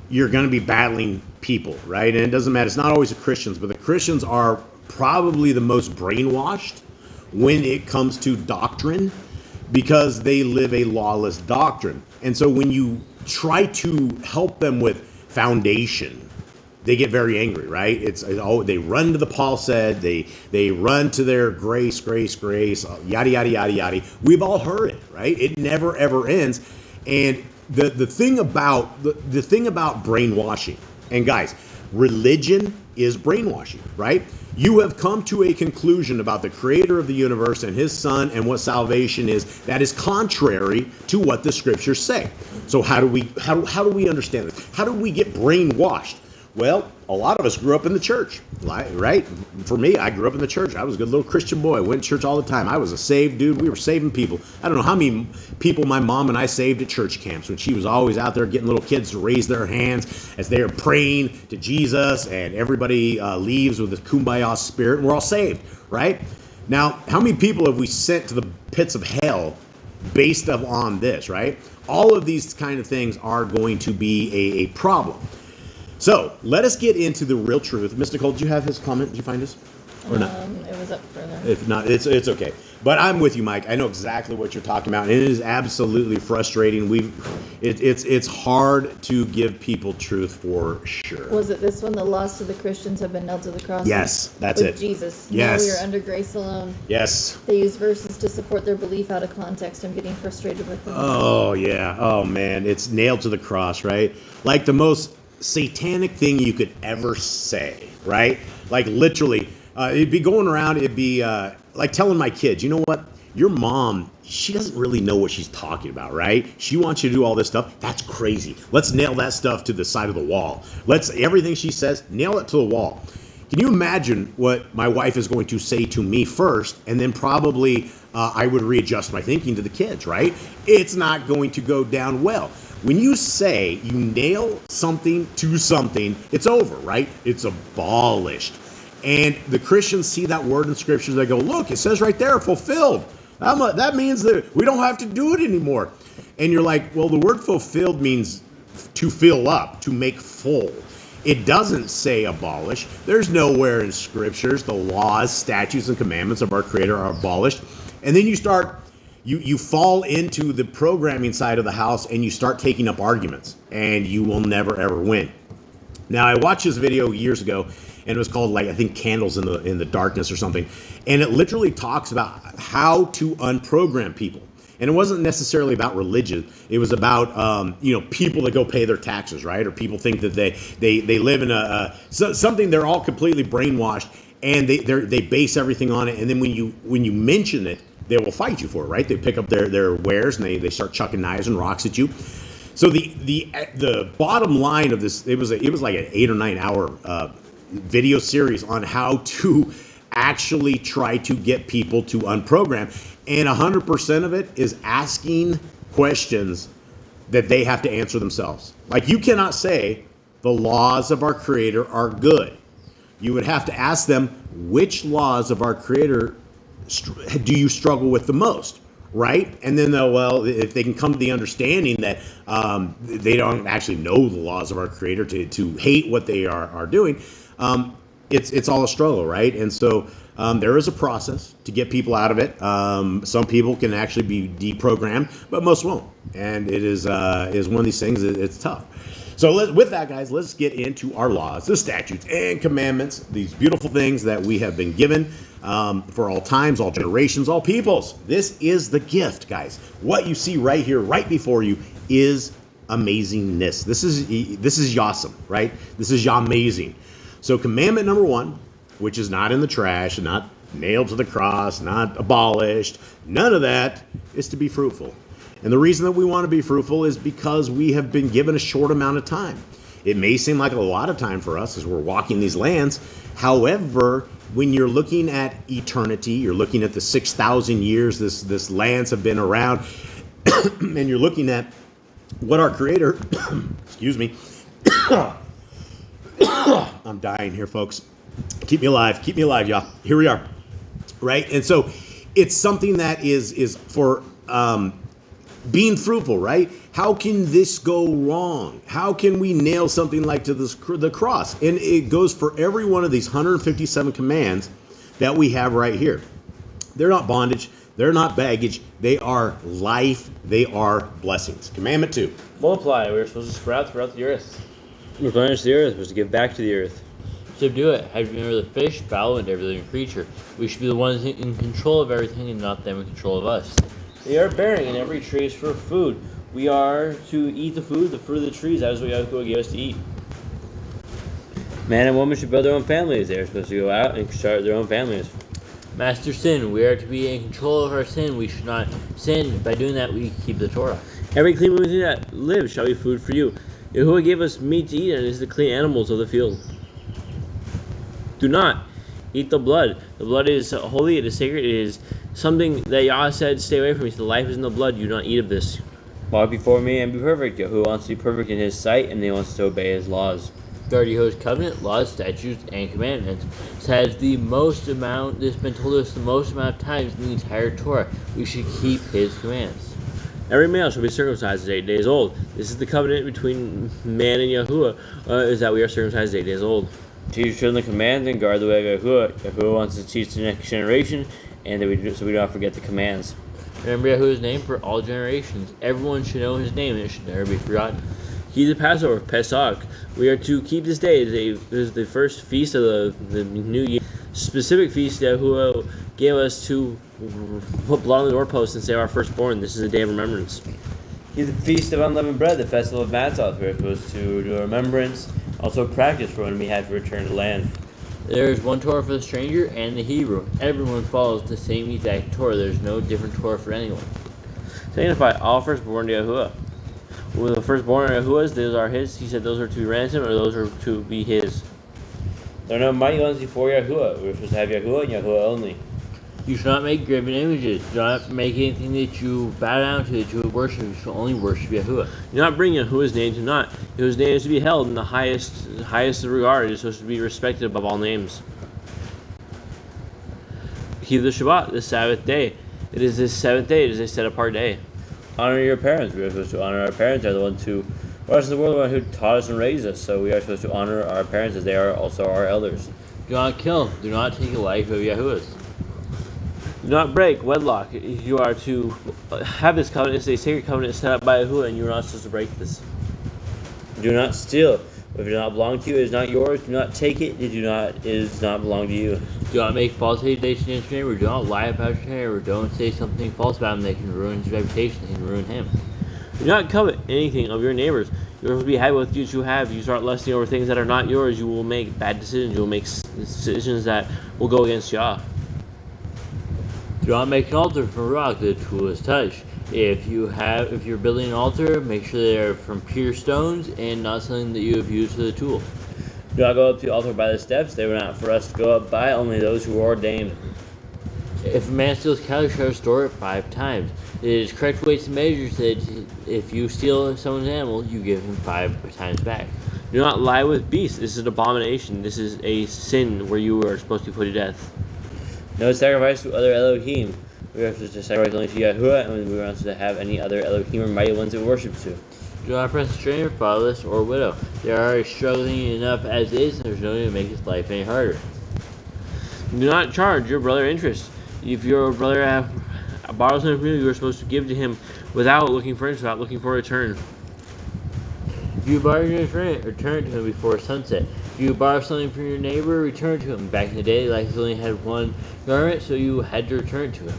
you're going to be battling people, right? And it doesn't matter. It's not always the Christians, but the Christians are probably the most brainwashed when it comes to doctrine because they live a lawless doctrine. And so when you try to help them with foundation, they get very angry, right? They run to the Paul said, they run to their grace, yada yada yada yada. We've all heard it, right? It never ever ends. And the thing about brainwashing, and guys, religion is brainwashing, right? You have come to a conclusion about the Creator of the universe and His Son and what salvation is that is contrary to what the Scriptures say. So how do we understand this? How do we get brainwashed? Well, a lot of us grew up in the church, right? For me, I grew up in the church. I was a good little Christian boy. I went to church all the time. I was a saved dude. We were saving people. I don't know how many people my mom and I saved at church camps when she was always out there getting little kids to raise their hands as they are praying to Jesus, and everybody leaves with a kumbaya spirit, and we're all saved, right? Now, how many people have we sent to the pits of hell based on this, right? All of these kind of things are going to be a problem. So let us get into the real truth. Mr. Cole, did you have his comment? Did you find his? Or not? It was up further. If not, it's okay. But I'm with you, Mike. I know exactly what you're talking about. And it is absolutely frustrating. It's hard to give people truth for sure. Was it this one? The lost of the Christians have been nailed to the cross. Yes, that's with it. Jesus. Yes. Now we are under grace alone. Yes. They use verses to support their belief out of context. I'm getting frustrated with them. Oh yeah. Oh man, it's nailed to the cross, right? Like the most satanic thing you could ever say, right? Like literally, it'd be going around, it'd be like telling my kids, you know what? Your mom, she doesn't really know what she's talking about, right? She wants you to do all this stuff. That's crazy. Let's nail that stuff to the side of the wall. Everything she says, nail it to the wall. Can you imagine what my wife is going to say to me first, and then probably I would readjust my thinking to the kids, right? It's not going to go down well. When you say you nail something to something, it's over, right? It's abolished. And the Christians see that word in Scriptures. They go, look, it says right there, fulfilled. That means that we don't have to do it anymore. And you're like, well, the word fulfilled means to fill up, to make full. It doesn't say abolish. There's nowhere in Scriptures the laws, statutes, and commandments of our Creator are abolished. And then you fall into the programming side of the house and you start taking up arguments, and you will never ever win. Now, I watched this video years ago, and it was called, like, I think Candles in the Darkness or something, and it literally talks about how to unprogram people. And it wasn't necessarily about religion. It was about people that go pay their taxes, right? Or people think that they live in something. They're all completely brainwashed, and they base everything on it. And then when you mention it, they will fight you for it, right? They pick up their wares and they start chucking knives and rocks at you. So the bottom line of this, it was like an 8 or 9 hour video series on how to actually try to get people to unprogram, and 100% of it is asking questions that they have to answer themselves. Like, you cannot say, the laws of our Creator are good. You would have to ask them, which laws of our Creator do you struggle with the most? Right? And then if they can come to the understanding that they don't actually know the laws of our Creator to hate what they are doing, it's all a struggle, right? And so there is a process to get people out of it. Some people can actually be deprogrammed, but most won't. And it is one of these things. It's tough. So with that, guys, let's get into our laws, the statutes and commandments, these beautiful things that we have been given for all times, all generations, all peoples. This is the gift, guys. What you see right here, right before you, is amazingness. This is yawesome, right? This is amazing. So commandment number 1, which is not in the trash, not nailed to the cross, not abolished, none of that, is to be fruitful. And the reason that we want to be fruitful is because we have been given a short amount of time. It may seem like a lot of time for us as we're walking these lands. However, when you're looking at eternity, you're looking at the 6,000 years this lands have been around, and you're looking at what our Creator, excuse me, I'm dying here, folks. Keep me alive, y'all. Here we are, right? And so it's something that is for being fruitful, right? How can this go wrong? How can we nail something like to the cross? And it goes for every one of these 157 commands that we have right here. They're not bondage. They're not baggage. They are life. They are blessings. Commandment 2. Multiply. We're supposed to sprout throughout the earth. Replenish the earth. We're supposed to give back to the earth. Subdue it. Have you remember the fish, fowl, and every living creature. We should be the ones in control of everything and not them in control of us. They are bearing, and every tree is for food. We are to eat the fruit of the trees. That is what Yahweh gave us to eat. Man and woman should build their own families. They are supposed to go out and start their own families. Master sin. We are to be in control of our sin. We should not sin. By doing that, we keep the Torah. Every clean living that lives shall be food for you. Yahuwah gave us meat to eat, and it is the clean animals of the field. Do not eat the blood. The blood is holy. It is sacred. It is something that Yah said, stay away from me. So the life is in the blood. Do not eat of this. Walk before me and be perfect. Yahuwah wants to be perfect in his sight, and he wants to obey his laws. Guard Yahuwah's covenant, laws, statutes, and commandments. This has the most amount. This has been told us the most amount of times in the entire Torah. We should keep his commands. Every male shall be circumcised at 8 days old. This is the covenant between man and Yahuwah, is that we are circumcised at 8 days old. Teach your children the commands and guard the way of Yahuwah. Yahuwah wants to teach the next generation, and so we don't forget the commands. Remember Yahuwah's name for all generations. Everyone should know his name, and it should never be forgotten. Keep the Passover, Pesach. We are to keep this day. It is the first feast of the new year. Specific feast that Yahuwah gave us to put blood on the doorpost and save our firstborn. This is a day of remembrance. Keep the feast of unleavened bread, the festival of Matzah. We are supposed to do a remembrance, also practice for when we have to return to land. There is one Torah for the stranger and the Hebrew. Everyone follows the same exact Torah. There is no different Torah for anyone. Sanctify all firstborn to Yahuwah. When the firstborn are Yahuwah's, those are his. He said those are to be ransomed, or those are to be his. There are no mighty ones before Yahuwah. We're supposed to have Yahuwah and Yahuwah only. You should not make graven images. Do not make anything that you bow down to, that you would worship. You should only worship Yahuwah. Do not bring Yahuwah's name to naught. Yahuwah's name is to be held in the highest regard. It is supposed to be respected above all names. Keep the Shabbat, the Sabbath day. It is this seventh day. It is a set-apart day. Honor your parents. We are supposed to honor our parents. They are the ones who brought us in the world, the one who taught us and raised us. So we are supposed to honor our parents as they are also our elders. Do not kill. Do not take a life of Yahuwah's. Do not break wedlock. You are to have this covenant. It's a sacred covenant set up by Yahuwah, and you are not supposed to break this. Do not steal. If it does not belong to you, it is not yours. Do not take it. It does not belong to you. Do not make false accusations against your neighbor. Do not lie about your neighbor. Don't say something false about him that can ruin his reputation. That can ruin him. Do not covet anything of your neighbors. You are supposed to be happy with what you have. You start lusting over things that are not yours. You will make bad decisions. You will make decisions that will go against Yah. Do not make an altar from a rock that the tool is touched. If you're building an altar, make sure they are from pure stones and not something that you have used for the tool. Do not go up to the altar by the steps. They were not for us to go up by, only those who were ordained. If a man steals cattle, you shall restore it 5 times. It is correct weights and measures that if you steal someone's animal, you give him 5 times back. Do not lie with beasts. This is an abomination. This is a sin where you are supposed to be put to death. No sacrifice to other Elohim. We are supposed to sacrifice only to Yahuwah, and we are not supposed to have any other Elohim or mighty ones that we worship to. Do not oppress a stranger, fatherless, or widow. They are already struggling enough as is, and there's no need to make his life any harder. Do not charge your brother interest. If your brother borrows something from you, you are supposed to give to him without looking for interest, without looking for a return. If you borrow your friend, return it to him before sunset. If you borrow something from your neighbor, return it to him. Back in the day, like he only had one garment, so you had to return it to him.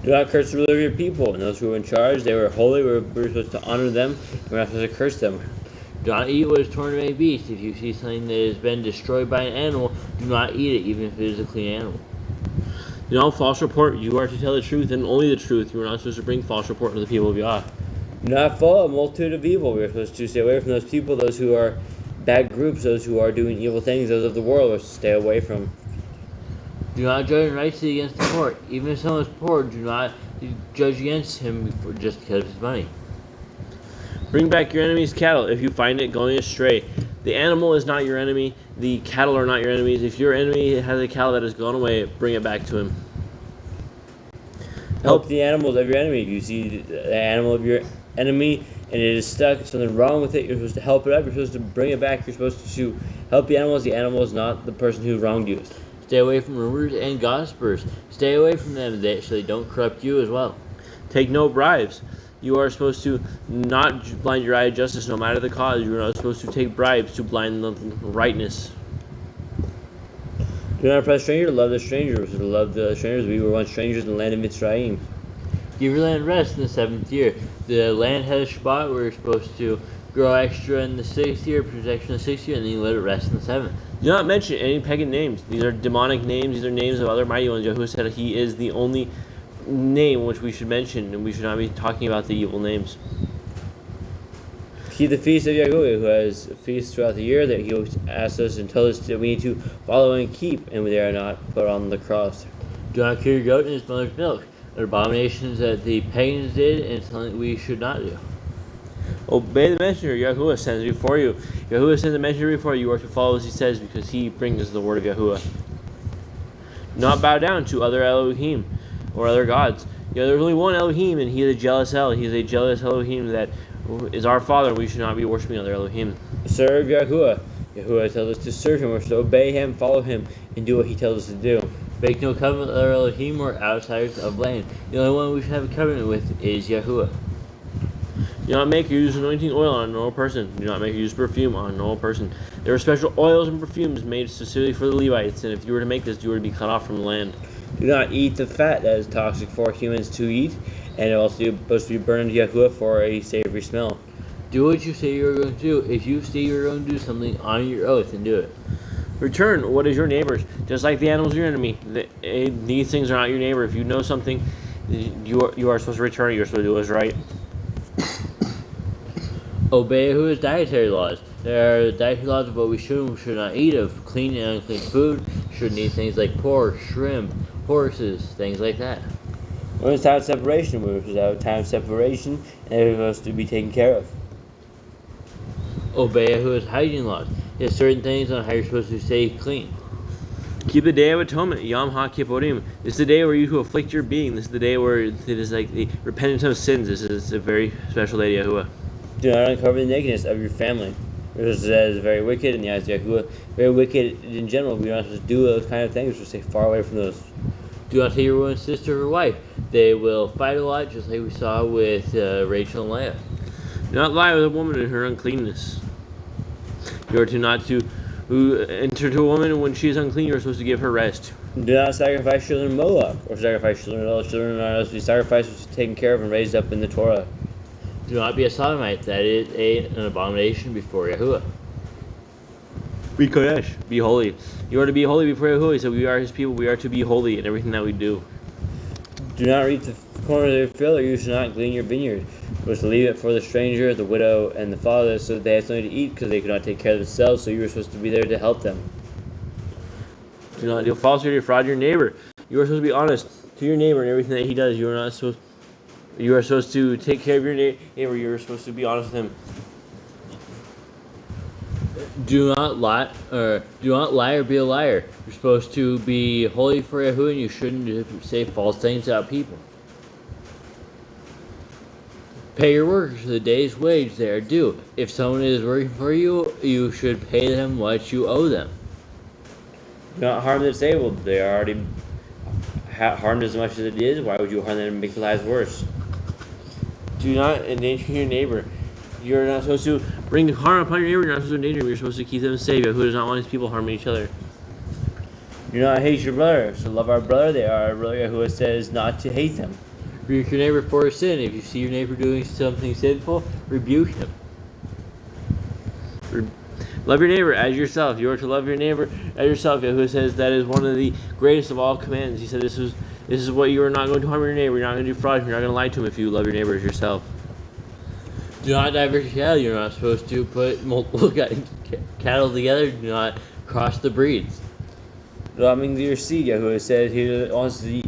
Do not curse the ruler of your people, and those who were in charge. They were holy. We were supposed to honor them, and we're not supposed to curse them. Do not eat what is torn from a beast. If you see something that has been destroyed by an animal, do not eat it, even if it is a clean animal. Do not false report. You are to tell the truth and only the truth. You are not supposed to bring false report to the people of Yah. Do not follow a multitude of evil. We are supposed to stay away from those people, those who are bad groups, those who are doing evil things, those of the world. We're supposed to stay away from. Do not judge righteously against the poor. Even if someone is poor, do not judge against him just because of his money. Bring back your enemy's cattle if you find it going astray. The animal is not your enemy. The cattle are not your enemies. If your enemy has a cattle that has gone away, bring it back to him. Help the animals of your enemy. If you see the animal of your enemy and it is stuck, there's something wrong with it, you're supposed to help it up. You're supposed to bring it back. You're supposed to help the animals. The animal is not the person who wronged you. Stay away from rumors and gossipers. Stay away from them so they don't corrupt you as well. Take no bribes. You are supposed to not blind your eye to justice no matter the cause. You are not supposed to take bribes to blind the rightness. Do not oppress strangers. Love the strangers. Love the strangers. We were once strangers in the land of Mitzrayim. Give your land rest in the 7th year. The land has a Shabbat where you're supposed to grow extra in the 6th year, protection in the 6th year, and then you let it rest in the 7th. Do not mention any pagan names. These are demonic names. These are names of other mighty ones. Yahuwah said he is the only name which we should mention, and we should not be talking about the evil names. Keep the feast of Yahuwah, who has feasts throughout the year that he asks us and tells us that we need to follow and keep, and they are not put on the cross. Do not kill your goat in its mother's milk. They're abominations that the pagans did, and something we should not do. Obey the messenger Yahuwah sends before you. Yahuwah sends a messenger before you. You are to follow as he says, because he brings the word of Yahuwah. Do not bow down to other Elohim or other gods. There's only one Elohim, and he is a jealous El. He is a jealous Elohim that is our Father. We should not be worshiping other Elohim. Serve Yahuwah. Yahuwah tells us to serve him. We're to obey him, follow him, and do what he tells us to do. Make no covenant with other Elohim or outsiders of land. The only one we should have a covenant with is Yahuwah. Do not make or use anointing oil on a normal person. Do not make or use perfume on a normal person. There are special oils and perfumes made specifically for the Levites, and if you were to make this, you were to be cut off from the land. Do not eat the fat that is toxic for humans to eat, and also supposed to be burned to Yahuwah for a savory smell. Do what you say you are going to do. If you say you are going to do something, honor your oath and do it. Return what is your neighbor's, just like the animal is your enemy. These things are not your neighbor. If you know something, you are supposed to return it. You're supposed to do what is right. Obey Yahuwah's dietary laws. There are dietary laws of what we should and should not eat, of clean and unclean food. Shouldn't eat things like pork, shrimp, horses, things like that. When it's time of separation, we're supposed to have a time of separation, and they're supposed to be taken care of. Obey Yahuwah's hygiene laws. There's certain things on how you're supposed to stay clean. Keep the Day of Atonement, 𝐤𝐄𝐅𝐿. This is the day where you who afflict your being. This is the day where it is like the repentance of sins. This is a very special day to Yahuwah. Do not uncover the nakedness of your family. Because that is very wicked in the eyes of Yahuwah. Very wicked in general. We're not supposed to do those kind of things. We're supposed to stay far away from those. Do not take your woman's sister or wife. They will fight a lot, just like we saw with Rachel and Leah. Do not lie with a woman in her uncleanness. You are to not to enter to a woman when she is unclean. You are supposed to give her rest. Do not sacrifice children Moloch, or sacrifice children at all. Children are supposed to be sacrificed, taken care of, and raised up in the Torah. Do not be a sodomite. That is an abomination before Yahuwah. Be kodesh. Be holy. You are to be holy before Yahuwah. So we are his people. We are to be holy in everything that we do. Do not reap the corner of your field, or you should not glean your vineyard. You are to leave it for the stranger, the widow, and the fatherless, so that they have something to eat, because they could not take care of themselves. So you are supposed to be there to help them. Do not deal falsely or defraud your neighbor. You are supposed to be honest to your neighbor in everything that he does. You are supposed to take care of your neighbor. You are supposed to be honest with him. Do not lie, or be a liar. You're supposed to be holy for Yahuwah, and you shouldn't say false things about people. Pay your workers the day's wage they are due. If someone is working for you, you should pay them what you owe them. Do not harm the disabled. They are already harmed as much as it is. Why would you harm them and make their lives worse? Do not endanger your neighbor. You're not supposed to bring harm upon your neighbor. You're not supposed to endanger him. You're supposed to keep them safe. Who does not want his people harming each other? Do not hate your brother. So love our brother. They are our brother. Who says not to hate them. Rebuke your neighbor for his sin. If you see your neighbor doing something sinful, rebuke him. Love your neighbor as yourself. You are to love your neighbor as yourself. Who says that is one of the greatest of all commands. He said this is what you are not going to harm your neighbor. You're not going to do fraud. You're not going to lie to him if you love your neighbor as yourself. Do not divert your cattle. You're not supposed to put multiple cattle together. Do not cross the breeds. Do not mingle your seed. Yahuwah says he wants to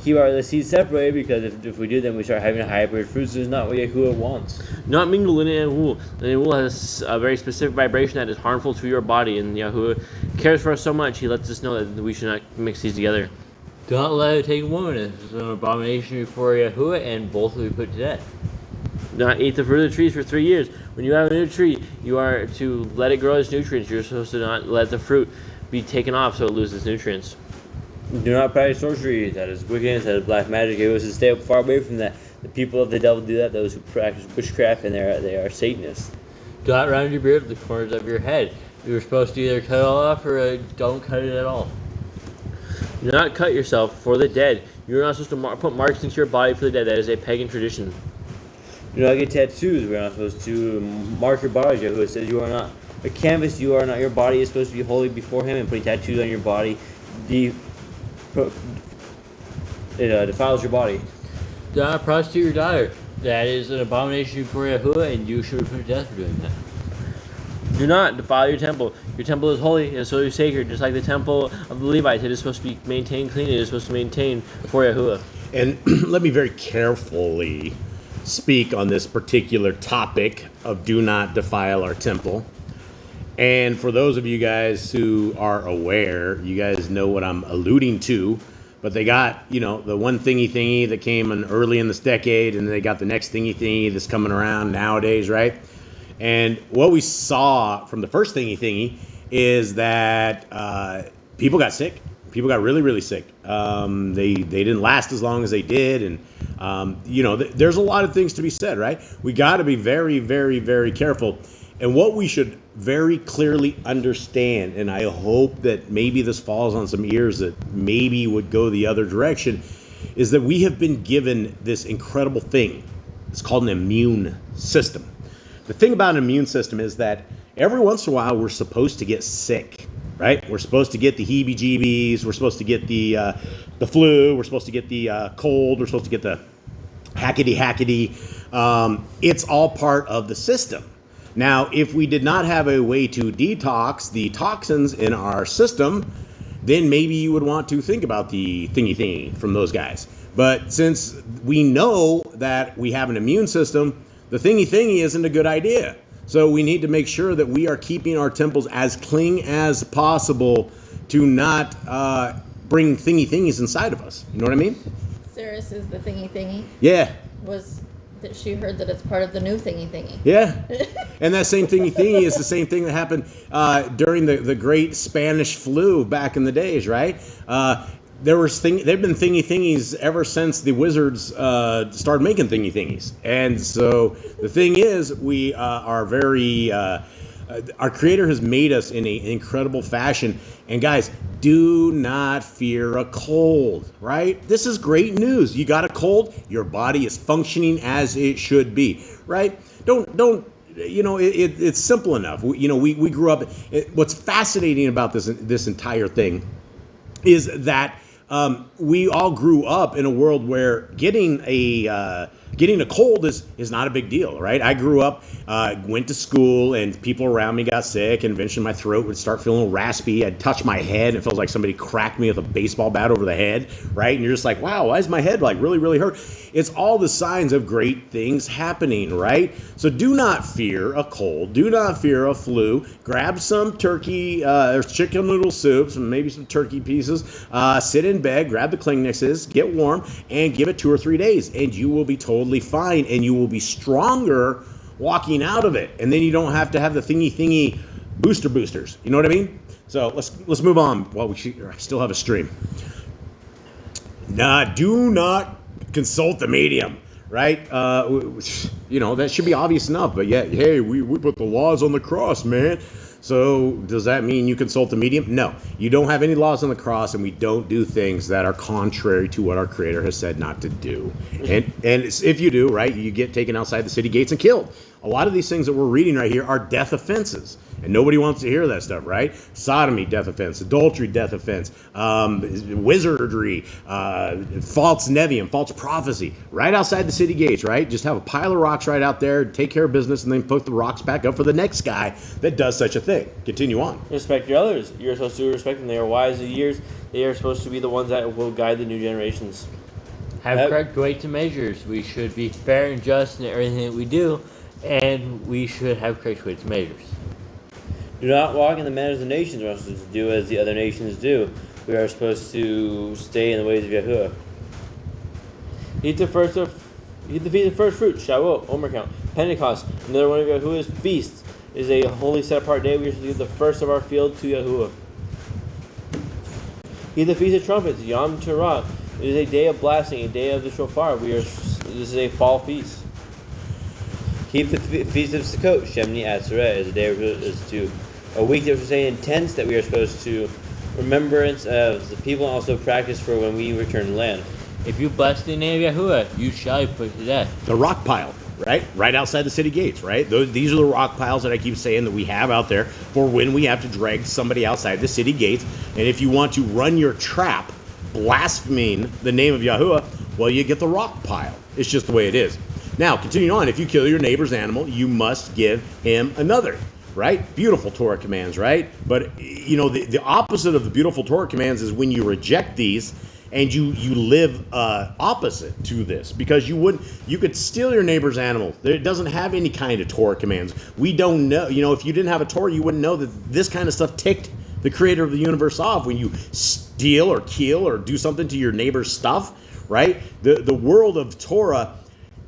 keep the seed separated, because if we do, then we start having hybrid fruits. This is not what Yahuwah wants. Do not mingle linen and wool. Linen and wool has a very specific vibration that is harmful to your body, and Yahuwah cares for us so much. He lets us know that we should not mix these together. Do not let it take a woman. It is an abomination before Yahuwah, and both will be put to death. Do not eat the fruit of the trees for 3 years. When you have a new tree, you are to let it grow its nutrients. You're supposed to not let the fruit be taken off so it loses nutrients. Do not practice sorcery. That is wickedness. That is black magic. It was to stay far away from that. The people of the devil do that. Those who practice witchcraft, and they are Satanists. Do not round your beard at the corners of your head. You are supposed to either cut it all off or don't cut it at all. Do not cut yourself for the dead. You are not supposed to put marks into your body for the dead. That is a pagan tradition. Do not get tattoos. We are not supposed to mark your body. Yahuwah says you are not a canvas. You are not. Your body is supposed to be holy before Him, and putting tattoos on your body defiles your body. Do not prostitute your daughter. That is an abomination before Yahuwah, and you should be put to death for doing that. Do not defile your temple. Your temple is holy and so sacred, just like the temple of the Levites. It is supposed to be maintained clean. It is supposed to maintain before Yahuwah. And let me very carefully speak on this particular topic of do not defile our temple. And for those of you guys who are aware, you guys know what I'm alluding to. But they got, the one thingy that came in early in this decade, and they got the next thingy that's coming around nowadays, right? And what we saw from the first thingy is that people got sick. People got really, really sick. They didn't last as long as they did. And, there's a lot of things to be said, right? We got to be very, very, very careful. And what we should very clearly understand, and I hope that maybe this falls on some ears that maybe would go the other direction, is that we have been given this incredible thing. It's called an immune system. The thing about an immune system is that every once in a while we're supposed to get sick, right? We're supposed to get the heebie-jeebies. We're supposed to get the flu. We're supposed to get the cold. We're supposed to get the hackety-hackety. It's all part of the system. Now, if we did not have a way to detox the toxins in our system, then maybe you would want to think about the thingy from those guys. But since we know that we have an immune system, the thingy isn't a good idea. So we need to make sure that we are keeping our temples as clean as possible to not bring thingies inside of us. You know what I mean? Sarah says the thingy Yeah. was that she heard that it's part of the new thingy. Yeah. And that same thingy is the same thing that happened during the great Spanish flu back in the days, right? They've been thingies ever since the wizards started making thingies. And so the thing is, we are very our Creator has made us in an incredible fashion. And guys, do not fear a cold, right? This is great news. You got a cold, your body is functioning as it should be, right? Don't. It's simple enough. We grew up. What's fascinating about this entire thing is that we all grew up in a world where getting a Getting a cold is not a big deal, right? I grew up, went to school, and people around me got sick, and eventually my throat would start feeling raspy. I'd touch my head, and it feels like somebody cracked me with a baseball bat over the head, right? And you're just like, wow, why is my head like really, really hurt? It's all the signs of great things happening, right? So do not fear a cold. Do not fear a flu. Grab some turkey or chicken noodle soups and maybe some turkey pieces. Sit in bed, grab the Kleenexes, get warm, and give it 2 or 3 days, and you will be totally fine, and you will be stronger walking out of it. And then you don't have to have the thingy boosters. You know what I mean? So let's move on while we still have a stream. Do not consult the medium, right? That should be obvious enough, but yet, hey, we put the laws on the cross, man. So does that mean you consult the medium? No, you don't have any laws on the cross, and we don't do things that are contrary to what our Creator has said not to do. And if you do, right, you get taken outside the city gates and killed. A lot of these things that we're reading right here are death offenses, and nobody wants to hear that stuff, right? Sodomy, death offense. Adultery, death offense. Wizardry, false nevium, false prophecy, right outside the city gates, right? Just have a pile of rocks right out there, take care of business, and then put the rocks back up for the next guy that does such a thing. Continue on. Respect your elders. You're supposed to respect them. They are wise of years. They are supposed to be the ones that will guide the new generations. Have correct weights and measures. We should be fair and just in everything that we do, and we should have correct weights and measures. Do not walk in the manners of the nations. We're not supposed to do as the other nations do. We are supposed to stay in the ways of Yahuwah. Eat the feast of first fruits, Shavuot, Omer count, Pentecost, another one of Yahuwah's feasts. It is a holy set-apart day. We are to give the first of our field to Yahuwah. Eat the Feast of Trumpets, Yom Teruah. It is a day of blasting, a day of the shofar. This is a fall feast. Keep the Feast of Sukkot, Shemini Atzeret, is a day a week that we're saying in tents that we are supposed to remembrance of the people and also practice for when we return to land. If you bless the name of Yahuwah, you shall be put to death. The rock pile, right outside the city gates, right? These are the rock piles that I keep saying that we have out there for when we have to drag somebody outside the city gates. And if you want to run your trap blaspheming the name of Yahuwah, well, you get the rock pile. It's just the way it is. Now, continuing on, if you kill your neighbor's animal, you must give him another, right? Beautiful Torah commands, right? But, the opposite of the beautiful Torah commands is when you reject these and you live opposite to this, because you could steal your neighbor's animal. It doesn't have any kind of Torah commands. We don't know, if you didn't have a Torah, you wouldn't know that this kind of stuff ticked the Creator of the universe off when you steal or kill or do something to your neighbor's stuff, right? The world of Torah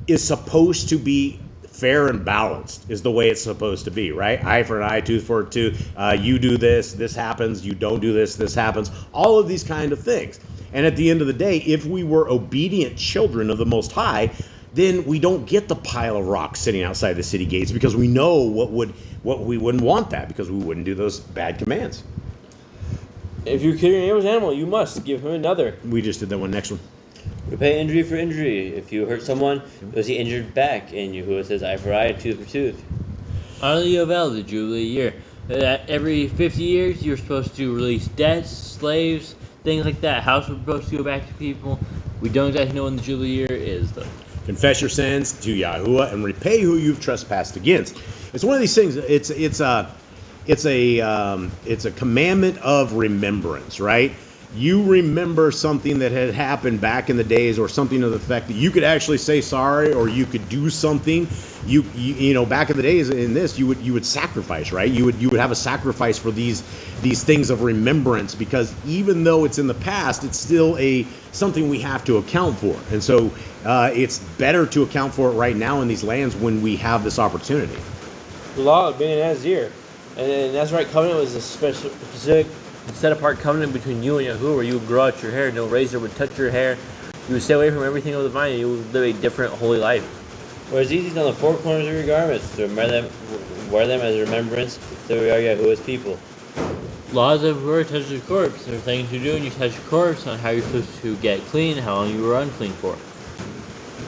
is supposed to be fair and balanced, is the way it's supposed to be, right? Eye for an eye, tooth for a tooth. You do this happens. You don't do this happens. All of these kind of things. And at the end of the day, if we were obedient children of the Most High, then we don't get the pile of rocks sitting outside the city gates, because we know what we wouldn't want that, because we wouldn't do those bad commands. If you kill your neighbor's animal, you must give him another. We just did that one. Next one. Repay injury for injury. If you hurt someone, was he injured back? And Yahuwah says eye for eye, tooth for tooth. Honor the Yovel, the Jubilee year. Every 50 years, you're supposed to release debts, slaves, things like that. House was supposed to go back to people. We don't exactly know when the Jubilee year is, though. Confess your sins to Yahuwah and repay who you've trespassed against. It's one of these things. It's a commandment of remembrance, right? You remember something that had happened back in the days, or something to the effect that you could actually say sorry, or you could do something. You back in the days in this, you would sacrifice, right? You would have a sacrifice for these things of remembrance, because even though it's in the past, it's still something we have to account for. And so it's better to account for it right now in these lands when we have this opportunity. The law of being a Nazir, and Nazirite covenant was a specific set-apart covenant between you and Yahuwah, where you would grow out your hair, no razor would touch your hair, you would stay away from everything of the vine, and you would live a different holy life. Whereas these on the four corners of your garments, to wear them as a remembrance that we are Yahuwah's people. Laws of whoever touches a corpse. There are things you do when you touch a corpse, on how you're supposed to get clean, how long you were unclean for.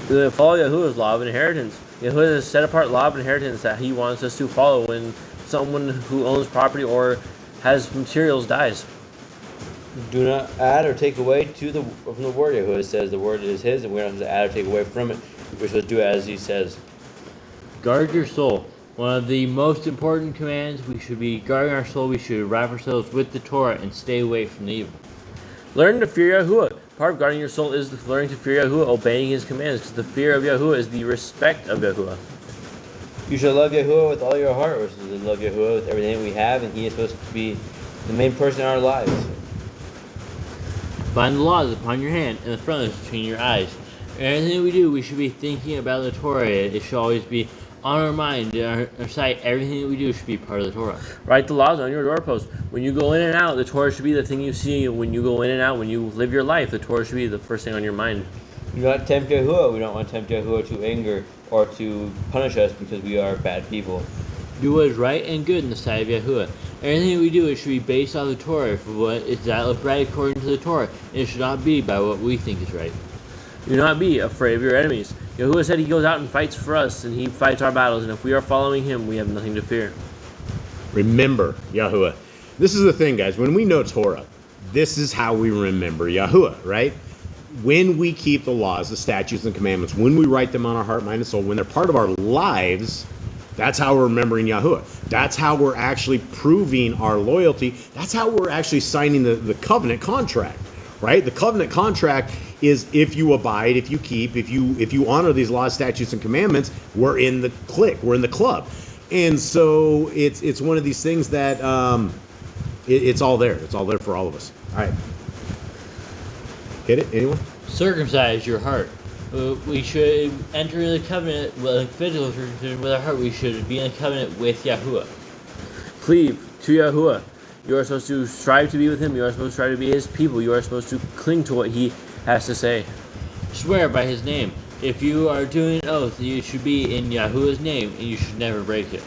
To follow Yahuwah's law of inheritance. Yahuwah has a set-apart law of inheritance that he wants us to follow when someone who owns property or has materials dies. Do not add or take away from the word. Yahuwah says the word is his, and we're not supposed to add or take away from it. We're supposed to do as he says. Guard your soul. One of the most important commands, we should be guarding our soul. We should wrap ourselves with the Torah and stay away from the evil. Learn to fear Yahuwah. Part of guarding your soul is learning to fear Yahuwah, obeying his commands, because the fear of Yahuwah is the respect of Yahuwah. You shall love Yahuwah with all your heart. We're supposed to love Yahuwah with everything we have, and he is supposed to be the main person in our lives. Bind the laws upon your hand and the frontlets between your eyes. Everything we do, we should be thinking about the Torah. It should always be on our mind, in our sight. Everything that we do should be part of the Torah. Write the laws on your doorpost. When you go in and out, the Torah should be the thing you see. When you go in and out, when you live your life, the Torah should be the first thing on your mind. Do not tempt Yahuwah. We don't want to tempt Yahuwah to anger or to punish us because we are bad people. Do what is right and good in the sight of Yahuwah. Everything we do, it should be based on the Torah, for what is that right according to the Torah. And it should not be by what we think is right. Do not be afraid of your enemies. Yahuwah said he goes out and fights for us, and he fights our battles, and if we are following him, we have nothing to fear. Remember Yahuwah. This is the thing, guys. When we know Torah, this is how we remember Yahuwah, right? When we keep the laws, the statutes, and commandments, when we write them on our heart, mind, and soul, when they're part of our lives, that's how we're remembering Yahuwah. That's how we're actually proving our loyalty. That's how we're actually signing the covenant contract, right? The covenant contract is if you abide, if you keep, if you honor these laws, statutes, and commandments, we're in the clique, we're in the club. And so it's one of these things that it's all there. It's all there for all of us. All right. Get it? Anyone? Circumcise your heart. We should enter into the covenant, like physical circumcision with our heart. We should be in a covenant with Yahuwah. Cleave to Yahuwah. You are supposed to strive to be with him. You are supposed to strive to be his people. You are supposed to cling to what he has to say. Swear by his name. If you are doing an oath, you should be in Yahuwah's name, and you should never break it.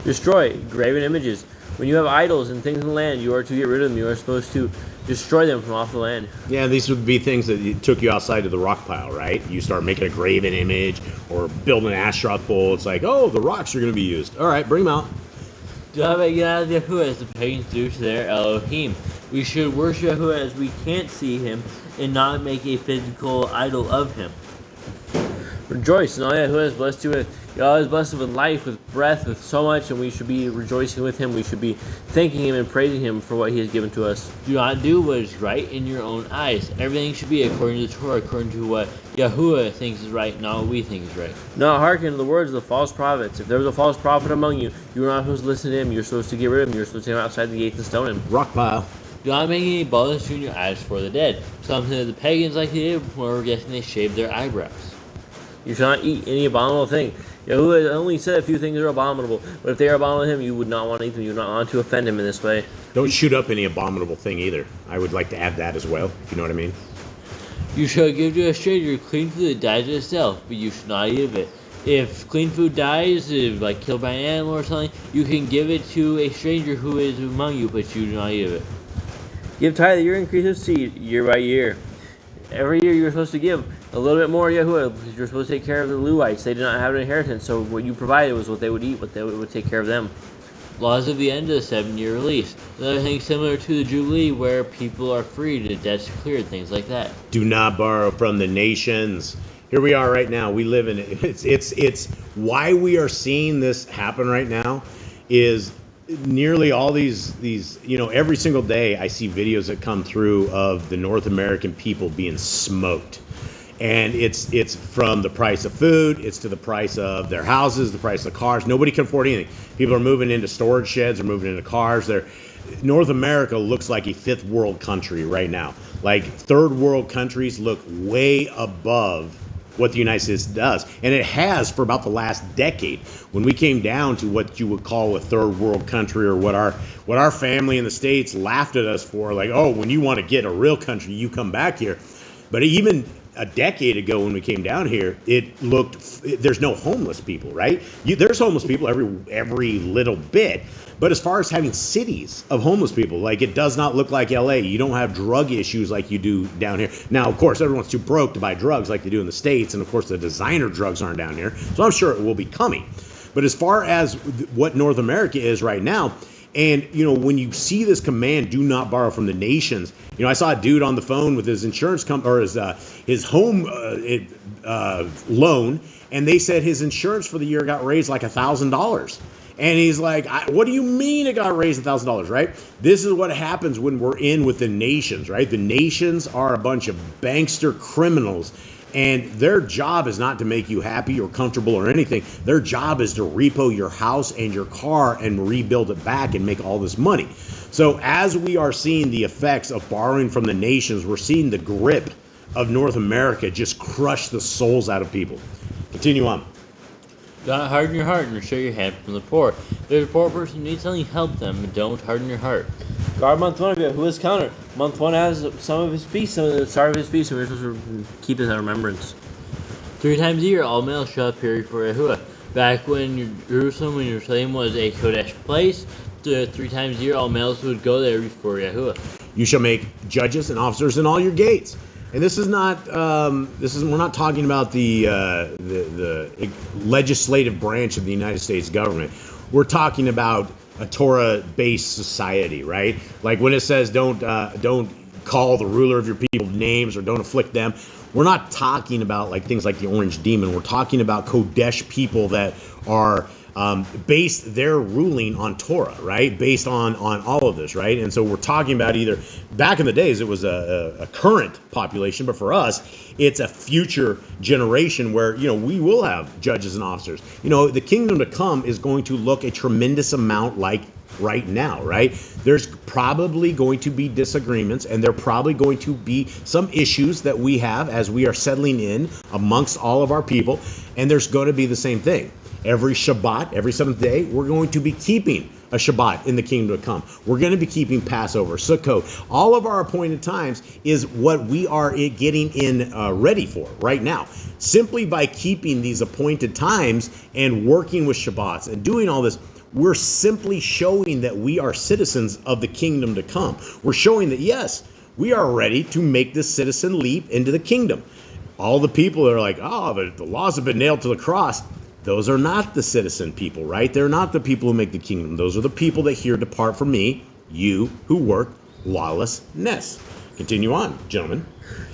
Destroy graven images. When you have idols and things in the land, you are to get rid of them. You are supposed to destroy them from off the land. Yeah, these would be things that took you outside of the rock pile, right? You start making a graven image or building an Ashtaroth pole. It's like, oh, the rocks are going to be used. All right, bring them out. Do not make God of Yahuwah as the pagans do to their Elohim. We should worship Yahuwah as we can't see him and not make a physical idol of him. Rejoice in all Yahuwah has blessed you with. God has blessed us with life, with breath, with so much, and we should be rejoicing with him. We should be thanking him and praising him for what he has given to us. Do not do what is right in your own eyes. Everything should be according to the Torah, according to what Yahuwah thinks is right, not what we think is right. Do not hearken to the words of the false prophets. If there was a false prophet among you, you are not supposed to listen to him. You're supposed to get rid of him. You're supposed to take him outside the gates and stone him. Rock pile. Do not make any baldness between your eyes for the dead. Something that the pagans like to do when we're guessing they shave their eyebrows. You shall not eat any abominable thing. Yahuwah only said a few things are abominable, but if they are abominable to him, you would not want to eat them. You would not want to offend him in this way. Don't shoot up any abominable thing either. I would like to add that as well, if you know what I mean. You shall give to a stranger clean food that dies itself, but you should not eat of it. If clean food dies, like killed by an animal or something, you can give it to a stranger who is among you, but you do not eat of it. Give tithe your increase of seed year by year. Every year you're supposed to give a little bit more Yahuwah, because you're supposed to take care of the Levites. They did not have an inheritance, so what you provided was what they would eat, what they would take care of them. Laws of the end of the 7-year release. Another thing similar to the Jubilee, where people are free to debts cleared, things like that. Do not borrow from the nations. Here we are right now. We live in it. It's why we are seeing this happen right now is nearly all these every single day I see videos that come through of the North American people being smoked. And it's from the price of food, it's to the price of their houses, the price of cars. Nobody can afford anything. People are moving into storage sheds, they're moving into cars. North America looks like a fifth world country right now. Like third world countries look way above what the United States does. And it has for about the last decade. When we came down to what you would call a third world country, or what our family in the States laughed at us for, like, oh, when you want to get a real country, you come back here. But even a decade ago when we came down here, there's no homeless people, right? There's homeless people every little bit. But as far as having cities of homeless people, like, it does not look like LA. You don't have drug issues like you do down here. Now, of course, everyone's too broke to buy drugs like they do in the States. And of course, the designer drugs aren't down here. So I'm sure it will be coming. But as far as what North America is right now, And, when you see this command, do not borrow from the nations. I saw a dude on the phone with his insurance company, or his home loan, and they said his insurance for the year got raised like $1,000. And he's like, what do you mean it got raised $1,000, right? This is what happens when we're in with the nations, right? The nations are a bunch of bankster criminals, and their job is not to make you happy or comfortable or anything. Their job is to repo your house and your car and rebuild it back and make all this money. So as we are seeing the effects of borrowing from the nations, we're seeing the grip of North America just crush the souls out of people. Continue on. Do not harden your heart nor show your hand from the poor. If there's a poor person who needs something, help them, but don't harden your heart. Guard month 1 of it. Who is counter? Month 1 has some of his feast, some of the start of his feast, and we're supposed to keep it in remembrance. 3 times a year, all males shall appear before Yahuwah. Back when Jerusalem was a Kodesh place, 3 times a year, all males would go there before Yahuwah. You shall make judges and officers in all your gates. And this is not. We're not talking about the legislative branch of the United States government. We're talking about a Torah-based society, right? Like when it says don't call the ruler of your people names or don't afflict them. We're not talking about like things like the orange demon. We're talking about Kodesh people that are based their ruling on Torah, right? Based on all of this, right? And so we're talking about either back in the days it was a current population, but for us it's a future generation where we will have judges and officers. The kingdom to come is going to look a tremendous amount like right now, right? There's probably going to be disagreements, and there are probably going to be some issues that we have as we are settling in amongst all of our people, and there's going to be the same thing. Every Shabbat, every 7th day, we're going to be keeping a Shabbat in the kingdom to come. We're going to be keeping Passover, Sukkot. All of our appointed times is what we are getting in ready for right now. Simply by keeping these appointed times and working with Shabbats and doing all this, we're simply showing that we are citizens of the kingdom to come. We're showing that, yes, we are ready to make this citizen leap into the kingdom. All the people that are like, the laws have been nailed to the cross. Those are not the citizen people, right? They're not the people who make the kingdom. Those are the people that hear, depart from me, you who work lawlessness. Continue on, gentlemen.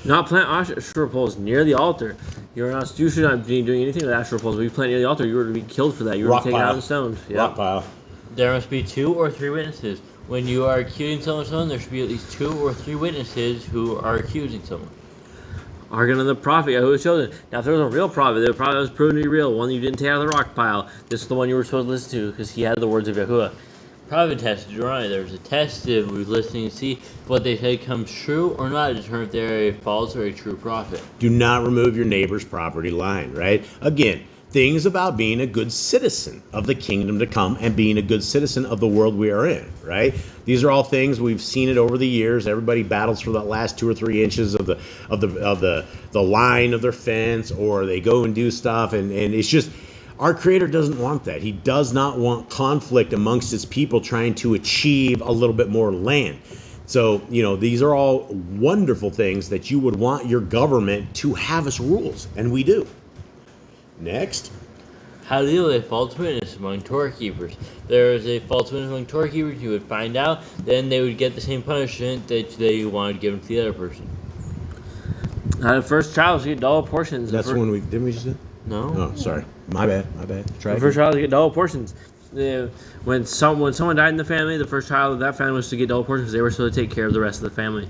Not plant Asherah poles near the altar. You should not be doing anything with Asherah poles. If you plant near the altar, you were to be killed for that. You were taken out of the stones. Yep. Rock pile. There must be 2 or 3 witnesses. When you are accusing someone, there should be at least 2 or 3 witnesses who are accusing someone. Arguing on the prophet, Yahuwah's chosen. Now, if there was a real prophet, the prophet was proven to be real, one that you didn't take out of the rock pile, this is the one you were supposed to listen to because he had the words of Yahuwah. Prophet test, Deuteronomy. There was a test of listening to see if what they say comes true or not to determine if they're a false or a true prophet. Do not remove your neighbor's property line, right? Again, things about being a good citizen of the kingdom to come and being a good citizen of the world we are in, right? These are all things we've seen it over the years. Everybody battles for that last 2 or 3 inches of the line of their fence, or they go and do stuff, and it's just our Creator doesn't want that. He does not want conflict amongst His people trying to achieve a little bit more land. So, these are all wonderful things that you would want your government to have as rules, and we do. Next. How to deal with a false witness among Torah keepers. There is a false witness among Torah keepers, you would find out, then they would get the same punishment that they wanted given to the other person. The first child is to get double portions. That's when didn't we just do? No. Oh, sorry. My bad. The first child is to get double portions. When someone died in the family, the first child of that family was to get double portions because they were supposed to take care of the rest of the family.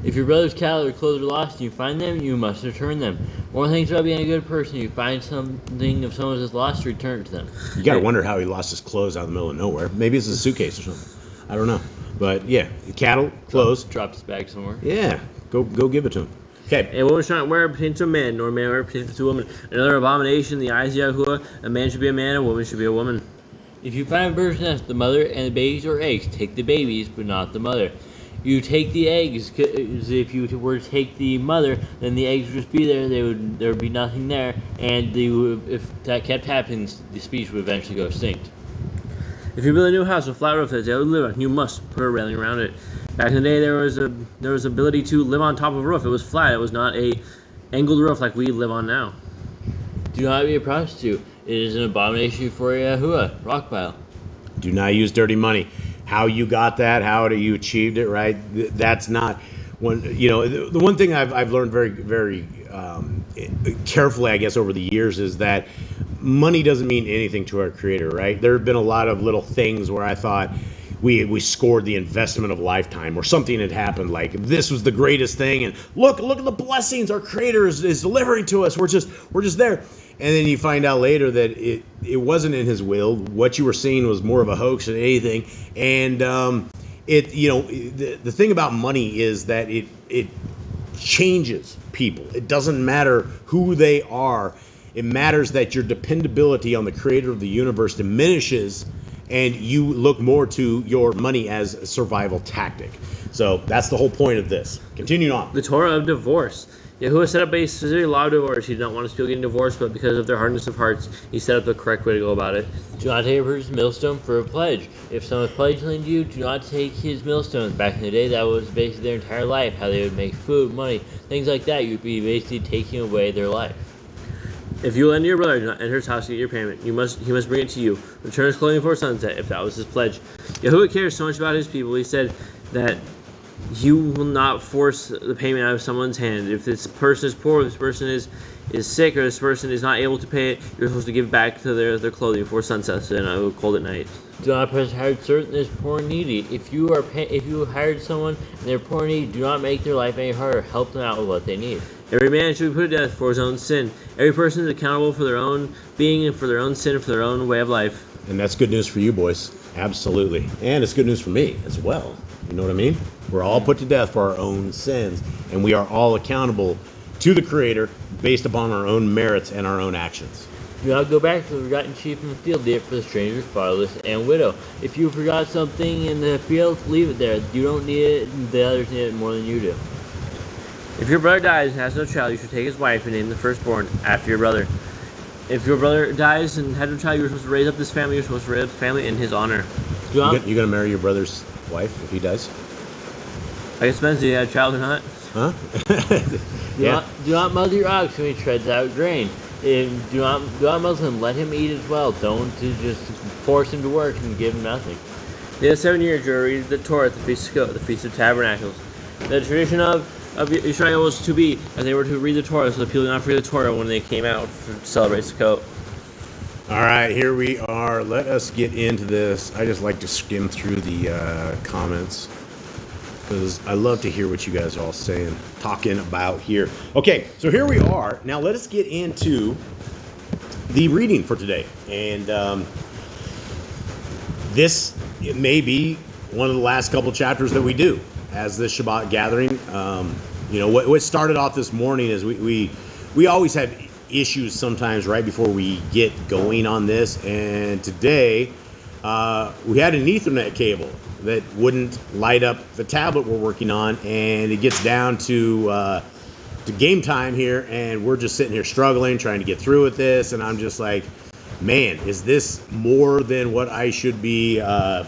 If your brother's cattle or clothes are lost and you find them, you must return them. One of the things about being a good person, you find something of someone that's lost, return it to them. You gotta wonder how he lost his clothes out in the middle of nowhere. Maybe it's a suitcase or something. I don't know. But yeah, cattle, clothes. Dropped his bag somewhere. Yeah, go give it to him. Okay. A woman should not wear pertaining to a man, nor a man wear pertaining to a woman. Another abomination in the eyes of Yahuwah, a man should be a man, a woman should be a woman. If you find a bird's nest, the mother and the babies or eggs, take the babies, but not the mother. You take the eggs, because if you were to take the mother, then the eggs would just be there, there would be nothing there, and if that kept happening, the species would eventually go extinct. If you build a new house with flat roof that they would live on, you must put a railing around it. Back in the day, there was ability to live on top of a roof. It was flat. It was not a angled roof like we live on now. Do not be a prostitute. It is an abomination for Yahuwah. Rock pile. Do not use dirty money. How you got that, how you achieved it, right? That's not one. The one thing I've learned very, very carefully, I guess, over the years is that money doesn't mean anything to our Creator, right? There have been a lot of little things where I thought we scored the investment of a lifetime, or something had happened like this was the greatest thing, and look at the blessings our Creator is delivering to us. We're just there. And then you find out later that it wasn't in His will. What you were seeing was more of a hoax than anything. And the thing about money is that it changes people. It doesn't matter who they are. It matters that your dependability on the Creator of the universe diminishes, and you look more to your money as a survival tactic. So that's the whole point of this. Continuing on. The Torah of divorce. Yahuwah set up a specific law of divorce. He did not want his people getting divorced, but because of their hardness of hearts, he set up the correct way to go about it. Do not take a person's millstone for a pledge. If someone pledged something to you, do not take his millstones. Back in the day, that was basically their entire life, how they would make food, money, things like that. You'd be basically taking away their life. If you lend to your brother, do not enter his house to get your payment. He must bring it to you. Return his clothing before sunset, if that was his pledge. Yahuwah cares so much about his people. He said that you will not force the payment out of someone's hand. If this person is poor, this person is sick, or this person is not able to pay it, you're supposed to give back to their clothing before sunset, and I will cold at night. Do not press hired servant is poor and needy. If you hired someone and they're poor and needy, do not make their life any harder. Help them out with what they need. Every man should be put to death for his own sin. Every person is accountable for their own being and for their own sin and for their own way of life. And that's good news for you, boys. Absolutely. And it's good news for me as well. You know what I mean? We're all put to death for our own sins, and we are all accountable to the Creator based upon our own merits and our own actions. Do not go back to the forgotten sheep in the field. Leave it for the stranger, fatherless, and widow. If you forgot something in the field, leave it there. You don't need it, the others need it more than you do. If your brother dies and has no child, you should take his wife and name the firstborn after your brother. If your brother dies and had no child, you're supposed to raise up this family. You're supposed to raise up the family in his honor. You're going to marry your brother's wife if he dies? I guess it depends if you had a child or not. Huh? Do not muzzle your ox when he treads out grain. Do not muzzle him. Let him eat as well. Don't just force him to work and give him nothing. In the 7 years, you read the Torah at the Feast of Sukkot, the Feast of Tabernacles. The tradition of Israel was to be, as they were to read the Torah, so the people did not forget the Torah when they came out to celebrate Sukkot. All right, here we are. Let us get into this. I just like to skim through the comments because I love to hear what you guys are all saying, talking about here. Okay, so here we are. Now let us get into the reading for today. And it may be one of the last couple chapters that we do as this Shabbat gathering. What started off this morning is we always have issues sometimes right before we get going on this, and today we had an Ethernet cable that wouldn't light up the tablet we're working on, and it gets down to game time here, and we're just sitting here struggling, trying to get through with this, and I'm just like, man, is this more than what I should be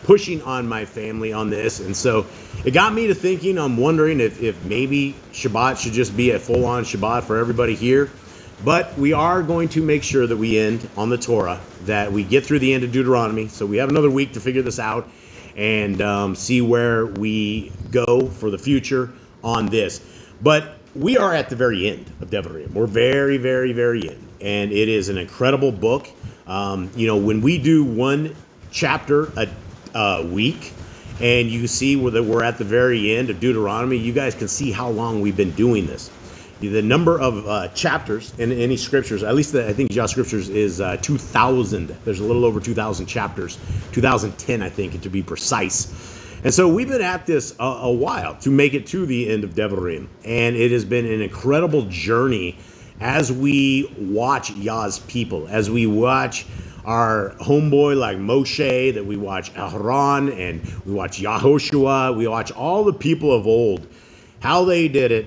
pushing on my family on this? And so it got me to thinking, I'm wondering if maybe Shabbat should just be a full-on Shabbat for everybody here. But we are going to make sure that we end on the Torah, that we get through the end of Deuteronomy. So we have another week to figure this out and see where we go for the future on this. But we are at the very end of Devarim. We're very, very, very end. And it is an incredible book. When we do one chapter a week, and you see that we're at the very end of Deuteronomy, you guys can see how long we've been doing this. The number of chapters in any scriptures, at least I think Yah scriptures is 2,000. There's a little over 2,000 chapters, 2,010 I think to be precise. And so we've been at this a while to make it to the end of Devarim. And it has been an incredible journey as we watch Yah's people, as we watch our homeboy like Moshe, that we watch Aharon, and we watch Yahoshua, we watch all the people of old, how they did it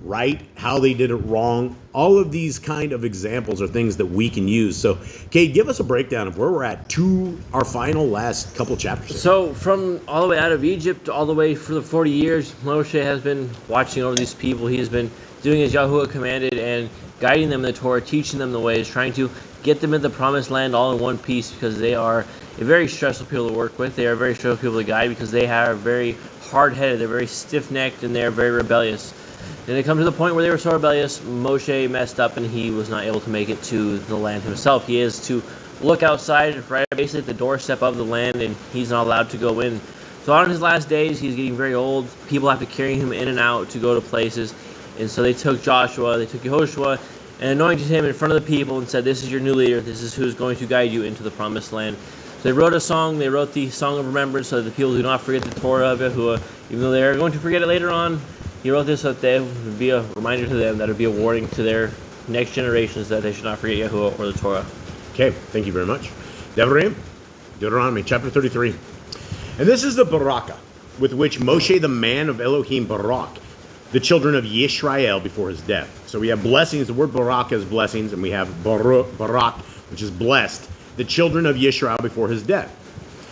right, how they did it wrong. All of these kind of examples are things that we can use. So, Kate, give us a breakdown of where we're at to our final last couple chapters. So, from all the way out of Egypt, all the way for the 40 years, Moshe has been watching over these people. He has been doing as Yahuwah commanded, and guiding them in the Torah, teaching them the ways, trying to get them into the promised land all in one piece, because they are a very stressful people to work with. They are very stressful people to guide because they are very hard-headed, they're very stiff-necked, and they're very rebellious. And it comes to the point where they were so rebellious, Moshe messed up and he was not able to make it to the land himself. He is to look outside, right basically at the doorstep of the land, and he's not allowed to go in. So on his last days, he's getting very old. People have to carry him in and out to go to places. And so they took Joshua, they took Yehoshua, and anointed him in front of the people and said, this is your new leader, this is who's going to guide you into the promised land. So they wrote a song, they wrote the Song of Remembrance, so that the people do not forget the Torah of Yahuwah, even though they are going to forget it later on. He wrote this so that it would be a reminder to them, that it would be a warning to their next generations that they should not forget Yahuwah or the Torah. Okay, thank you very much. Devarim, Deuteronomy chapter 33. And this is the baraka with which Moshe, the man of Elohim, barak the children of Yisrael before his death. So we have blessings. The word baraka is blessings, and we have barak, which is blessed, the children of Yisrael before his death.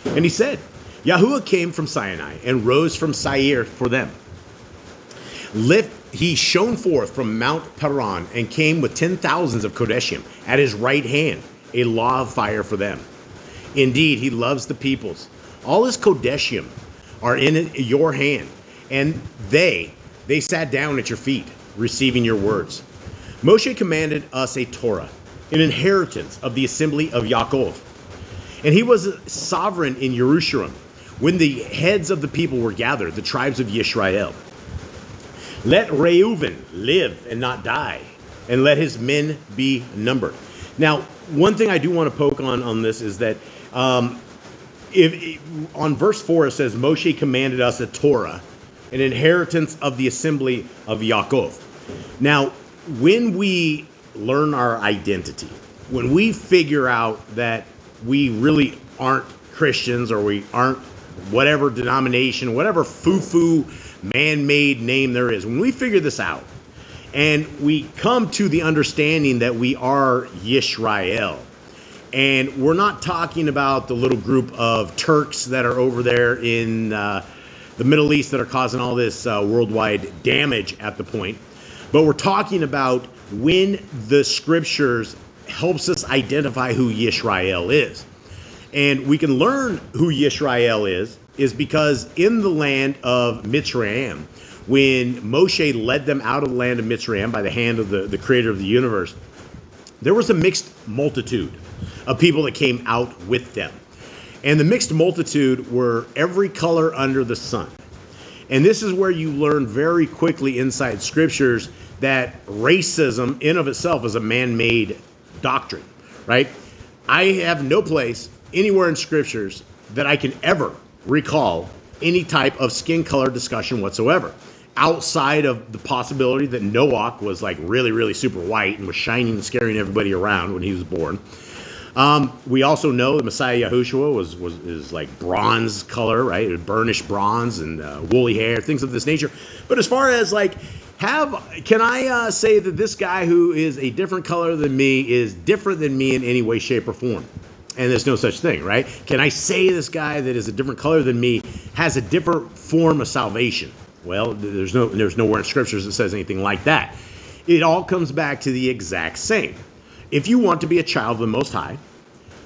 And he said, Yahuwah came from Sinai and rose from Seir for them. He shone forth from Mount Paran and came with 10,000s of Kodeshim at his right hand, a law of fire for them. Indeed, he loves the peoples. All his Kodeshim are in your hand, and they sat down at your feet, receiving your words. Moshe commanded us a Torah, an inheritance of the assembly of Yaakov. And he was sovereign in Jerusalem when the heads of the people were gathered, the tribes of Yisrael. Let Reuven live and not die, and let his men be numbered. Now, one thing I do want to poke on this is that if on verse 4 it says, Moshe commanded us a Torah, an inheritance of the assembly of Yaakov. Now, when we learn our identity, when we figure out that we really aren't Christians, or we aren't whatever denomination, whatever foo-foo man-made name there is, when we figure this out and we come to the understanding that we are Yisrael, and we're not talking about the little group of Turks that are over there in the Middle East that are causing all this worldwide damage at the point, but we're talking about when the scriptures helps us identify who Yisrael is. And we can learn who Yisrael is because in the land of Mitzrayim, when Moshe led them out of the land of Mitzrayim by the hand of the creator of the universe, there was a mixed multitude of people that came out with them. And the mixed multitude were every color under the sun. And this is where you learn very quickly inside scriptures that racism in of itself is a man-made doctrine, right? I have no place anywhere in scriptures that I can ever recall any type of skin color discussion whatsoever, outside of the possibility that Noah was like really, really super white and was shining and scaring everybody around when he was born. We also know the Messiah Yahushua is like bronze color, right? Burnished bronze and woolly hair, things of this nature. But as far as like, can I say that this guy who is a different color than me is different than me in any way, shape, or form? And there's no such thing, right? Can I say this guy that is a different color than me has a different form of salvation? Well, there's nowhere in scriptures that says anything like that. It all comes back to the exact same. If you want to be a child of the Most High,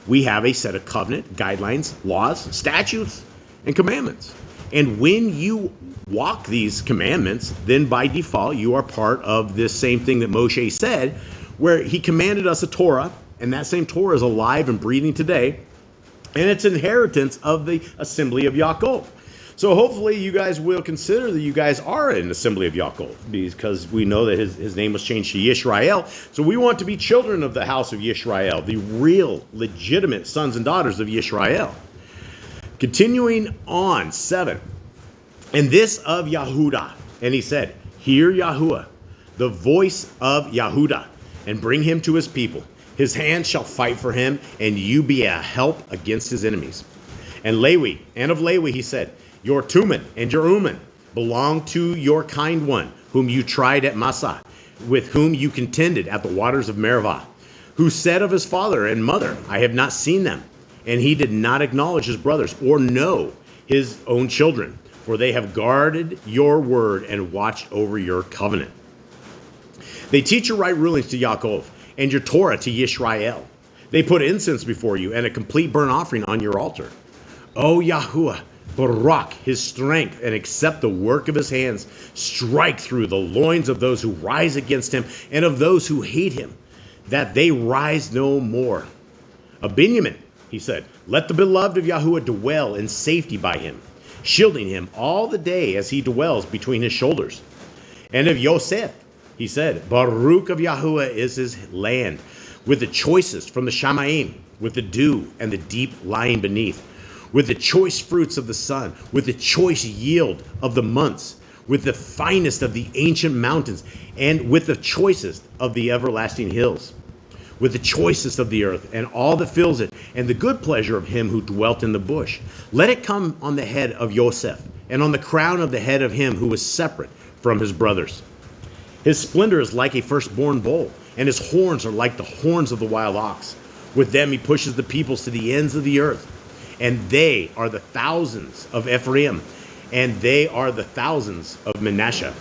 we have a set of covenant, guidelines, laws, statutes, and commandments. And when you walk these commandments, then by default, you are part of this same thing that Moshe said, where he commanded us a Torah, and that same Torah is alive and breathing today, and it's inheritance of the assembly of Yaakov. So hopefully you guys will consider that you guys are an assembly of Yaakov, because we know that his name was changed to Yisrael. So we want to be children of the house of Yisrael, the real, legitimate sons and daughters of Yisrael. Continuing on, 7. And this of Yahudah. And he said, hear Yahuwah, the voice of Yahudah, and bring him to his people. His hand shall fight for him, and you be a help against his enemies. And Lewi, and of Lewi he said, your Tumen and your Umen belong to your kind one, whom you tried at Massah, with whom you contended at the waters of Meribah, who said of his father and mother, I have not seen them. And he did not acknowledge his brothers or know his own children, for they have guarded your word and watched over your covenant. They teach your right rulings to Yaakov and your Torah to Yisrael. They put incense before you and a complete burnt offering on your altar. O Yahuwah, Barak his strength, and accept the work of his hands. Strike through the loins of those who rise against him and of those who hate him, that they rise no more. Of Benjamin, he said, let the beloved of Yahuwah dwell in safety by him, shielding him all the day as he dwells between his shoulders. And of Yosef, he said, Baruch of Yahuwah is his land, with the choicest from the Shamayim, with the dew and the deep lying beneath, with the choice fruits of the sun, with the choice yield of the months, with the finest of the ancient mountains, and with the choicest of the everlasting hills, with the choicest of the earth, and all that fills it, and the good pleasure of him who dwelt in the bush. Let it come on the head of Yosef, and on the crown of the head of him who was separate from his brothers. His splendor is like a firstborn bull, and his horns are like the horns of the wild ox. With them he pushes the peoples to the ends of the earth. And they are the thousands of Ephraim, and they are the thousands of Manasseh.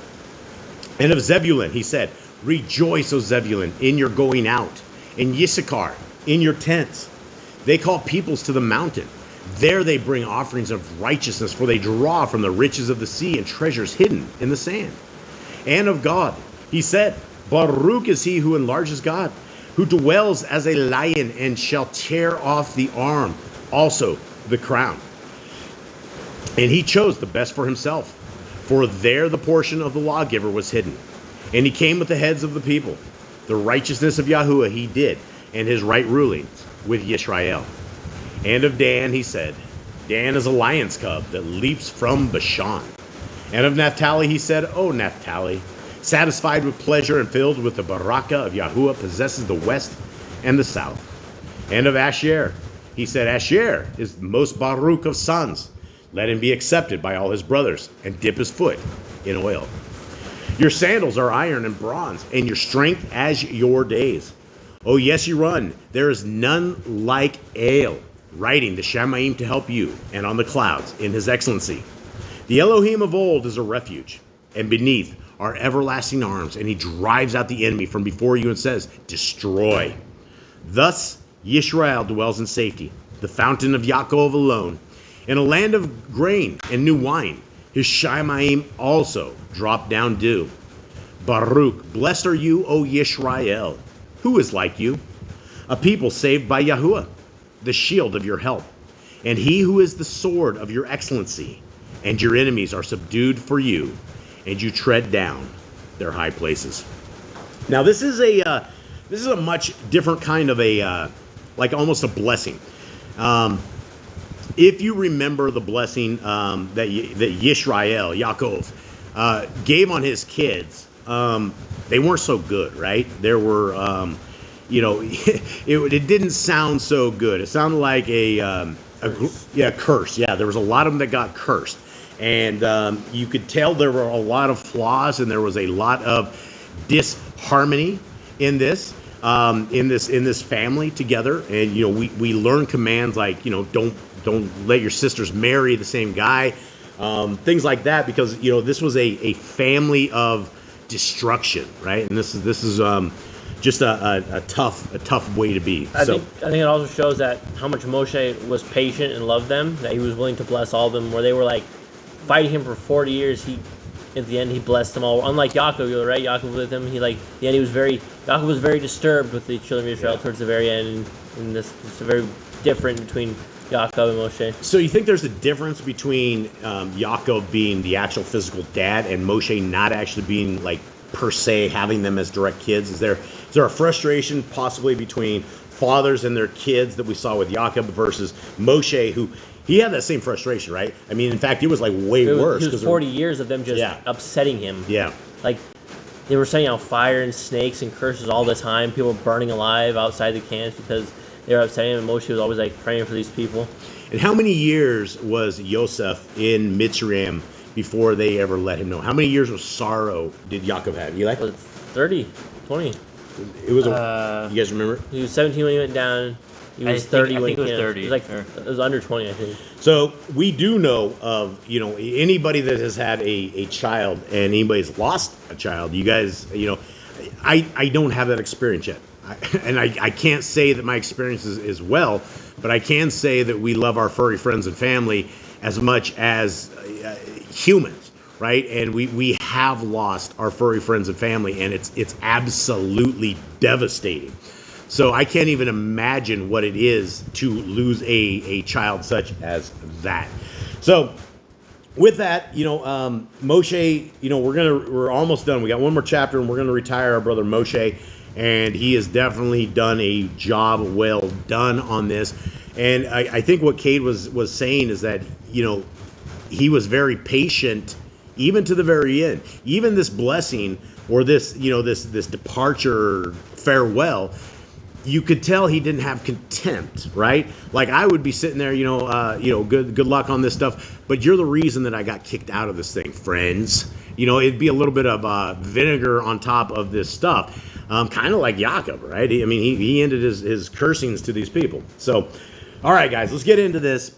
And of Zebulun he said, rejoice, O Zebulun, in your going out, and Yissachar, in your tents. They call peoples to the mountain. There they bring offerings of righteousness, for they draw from the riches of the sea and treasures hidden in the sand. And of God he said, Baruch is he who enlarges God, who dwells as a lion and shall tear off the arm, also the crown. And he chose the best for himself, for there the portion of the lawgiver was hidden. And he came with the heads of the people. The righteousness of Yahuwah he did, and his right rulings with Yisrael. And of Dan he said, Dan is a lion's cub that leaps from Bashan. And of Naphtali he said, O Naphtali, satisfied with pleasure and filled with the barakah of Yahuwah, possesses the west and the south. And of Asher he said, Asher is the most Baruch of sons. Let him be accepted by all his brothers, and dip his foot in oil. Your sandals are iron and bronze, and your strength as your days. O yes, you run. There is none like El, riding the Shamayim to help you, and on the clouds in his excellency. The Elohim of old is a refuge, and beneath are everlasting arms, and he drives out the enemy from before you and says, destroy. Thus Yisrael dwells in safety, the fountain of Yaakov alone, in a land of grain and new wine. His Shamayim also drop down dew. Baruch, blessed are you, O Yisrael. Who is like you? A people saved by Yahuwah, the shield of your help, and he who is the sword of your excellency. And your enemies are subdued for you, and you tread down their high places. Now this is a much different kind of a like almost a blessing. If you remember the blessing that Yisrael, Yaakov, gave on his kids, they weren't so good, right? There were, it didn't sound so good. It sounded like a curse. Yeah, there was a lot of them that got cursed. And you could tell there were a lot of flaws, and there was a lot of disharmony in this family together. And we learn commands like don't let your sisters marry the same guy, things like that, because this was a family of destruction, right? And this is just a tough way to be. I think it also shows that how much Moshe was patient and loved them, that he was willing to bless all of them, where they were like fighting him for 40 years. At the end, he blessed them all. Unlike Yaakov, right? Yaakov was with him. Yaakov was very disturbed with the children of Israel towards the very end, and this is very different between Yaakov and Moshe. So you think there's a difference between Yaakov being the actual physical dad and Moshe not actually being like per se having them as direct kids? Is there a frustration possibly between fathers and their kids that we saw with Yaakov versus Moshe, who he had that same frustration, right? I mean, in fact, it was like way worse. It was 40 years of them just upsetting him. Yeah. Like, they were sending out fire and snakes and curses all the time. People were burning alive outside the camps because they were upsetting him, and Moshe was always like praying for these people. And how many years was Yosef in Mitzrayim before they ever let him know? How many years of sorrow did Yaakov have? You like 30, 20. It was. You guys remember? He was 17 when he went down. He was 30 when he came. I think it was 30. It was under 20, I think. So we do know of anybody that has had a child and anybody's lost a child. You guys, I don't have that experience yet. I can't say that my experience is well, but I can say that we love our furry friends and family as much as humans, right? And we have lost our furry friends and family, and it's absolutely devastating. So I can't even imagine what it is to lose a child such as that. So with that, Moshe, we're almost done. We got one more chapter, and we're gonna retire our brother Moshe. And he has definitely done a job well done on this. And I think what Cade was saying is that, he was very patient, even to the very end. Even this blessing, or this departure farewell, you could tell he didn't have contempt, right? Like I would be sitting there, good luck on this stuff, but you're the reason that I got kicked out of this thing, friends. It'd be a little bit of vinegar on top of this stuff. Kind of like Jacob, right? I mean, he ended his cursings to these people. So, all right, guys, let's get into this.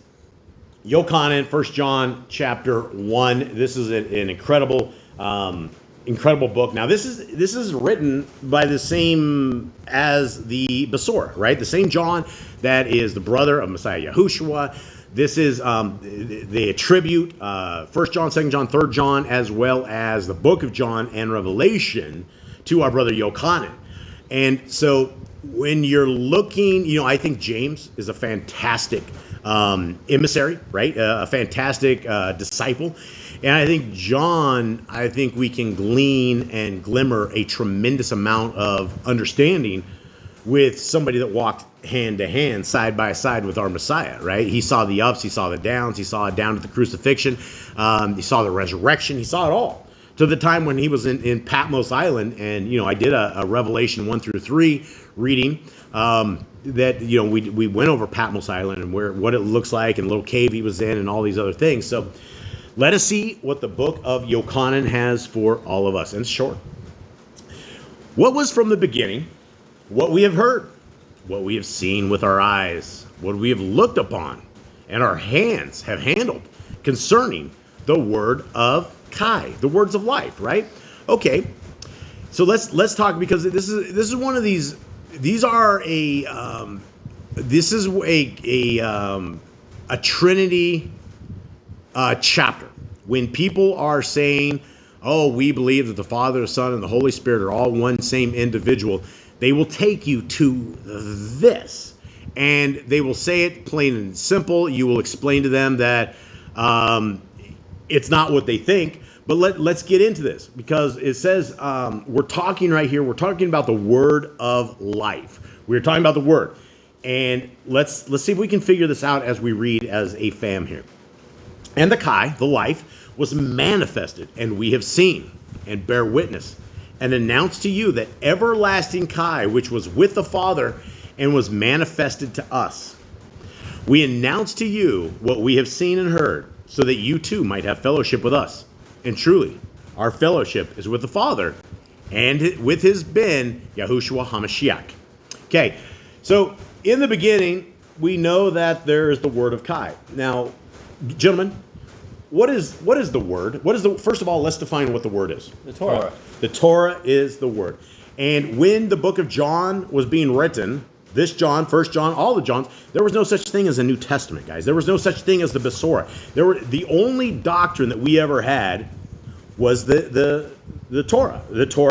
𝐤𝐄𝐄𝐅, 1 John chapter 1. This is an incredible book. Now, this is written by the same as the Besorah, right? The same John that is the brother of Messiah Yahushua. This is they attribute 1 John, 2 John, 3 John, as well as the book of John and Revelation to our brother 𝐤𝐄𝐄𝐅. And so when you're looking, I think James is a fantastic emissary, right? A fantastic disciple. And I think John, we can glean and glimmer a tremendous amount of understanding with somebody that walked hand to hand, side by side with our Messiah, right? He saw the ups, he saw the downs, he saw it down to the crucifixion, he saw the resurrection, he saw it all. To the time when he was in Patmos Island, and I did a Revelation 1 through 3 reading that we went over Patmos Island and what it looks like, and little cave he was in, and all these other things. So let us see what the book of 𝐤𝐄𝐄𝐅 has for all of us, and it's short. What was from the beginning, what we have heard, what we have seen with our eyes, what we have looked upon, and our hands have handled concerning the word of Kai, the words of life, right? Okay, so let's talk, because this is one of these. These are this is a Trinity chapter. When people are saying, "Oh, we believe that the Father, the Son, and the Holy Spirit are all one same individual," they will take you to this, and they will say it plain and simple. You will explain to them that it's not what they think. But let's get into this, because it says we're talking right here. We're talking about the word of life. We're talking about the word, and let's see if we can figure this out as we read as a fam here. And the Kai, the life, was manifested, and we have seen and bear witness, and announced to you that everlasting Kai, which was with the Father and was manifested to us. We announce to you what we have seen and heard, so that you too might have fellowship with us. And truly, our fellowship is with the Father and with his Ben, Yahushua HaMashiach. Okay, so in the beginning, we know that there is the word of Kai. Now, gentlemen, what is the word? First of all, let's define what the word is. The Torah. The Torah is the word. And when the book of John was being written, this John, 1 John, all the Johns, there was no such thing as a New Testament, guys. There was no such thing as the Besorah. The only doctrine that we ever had was the Torah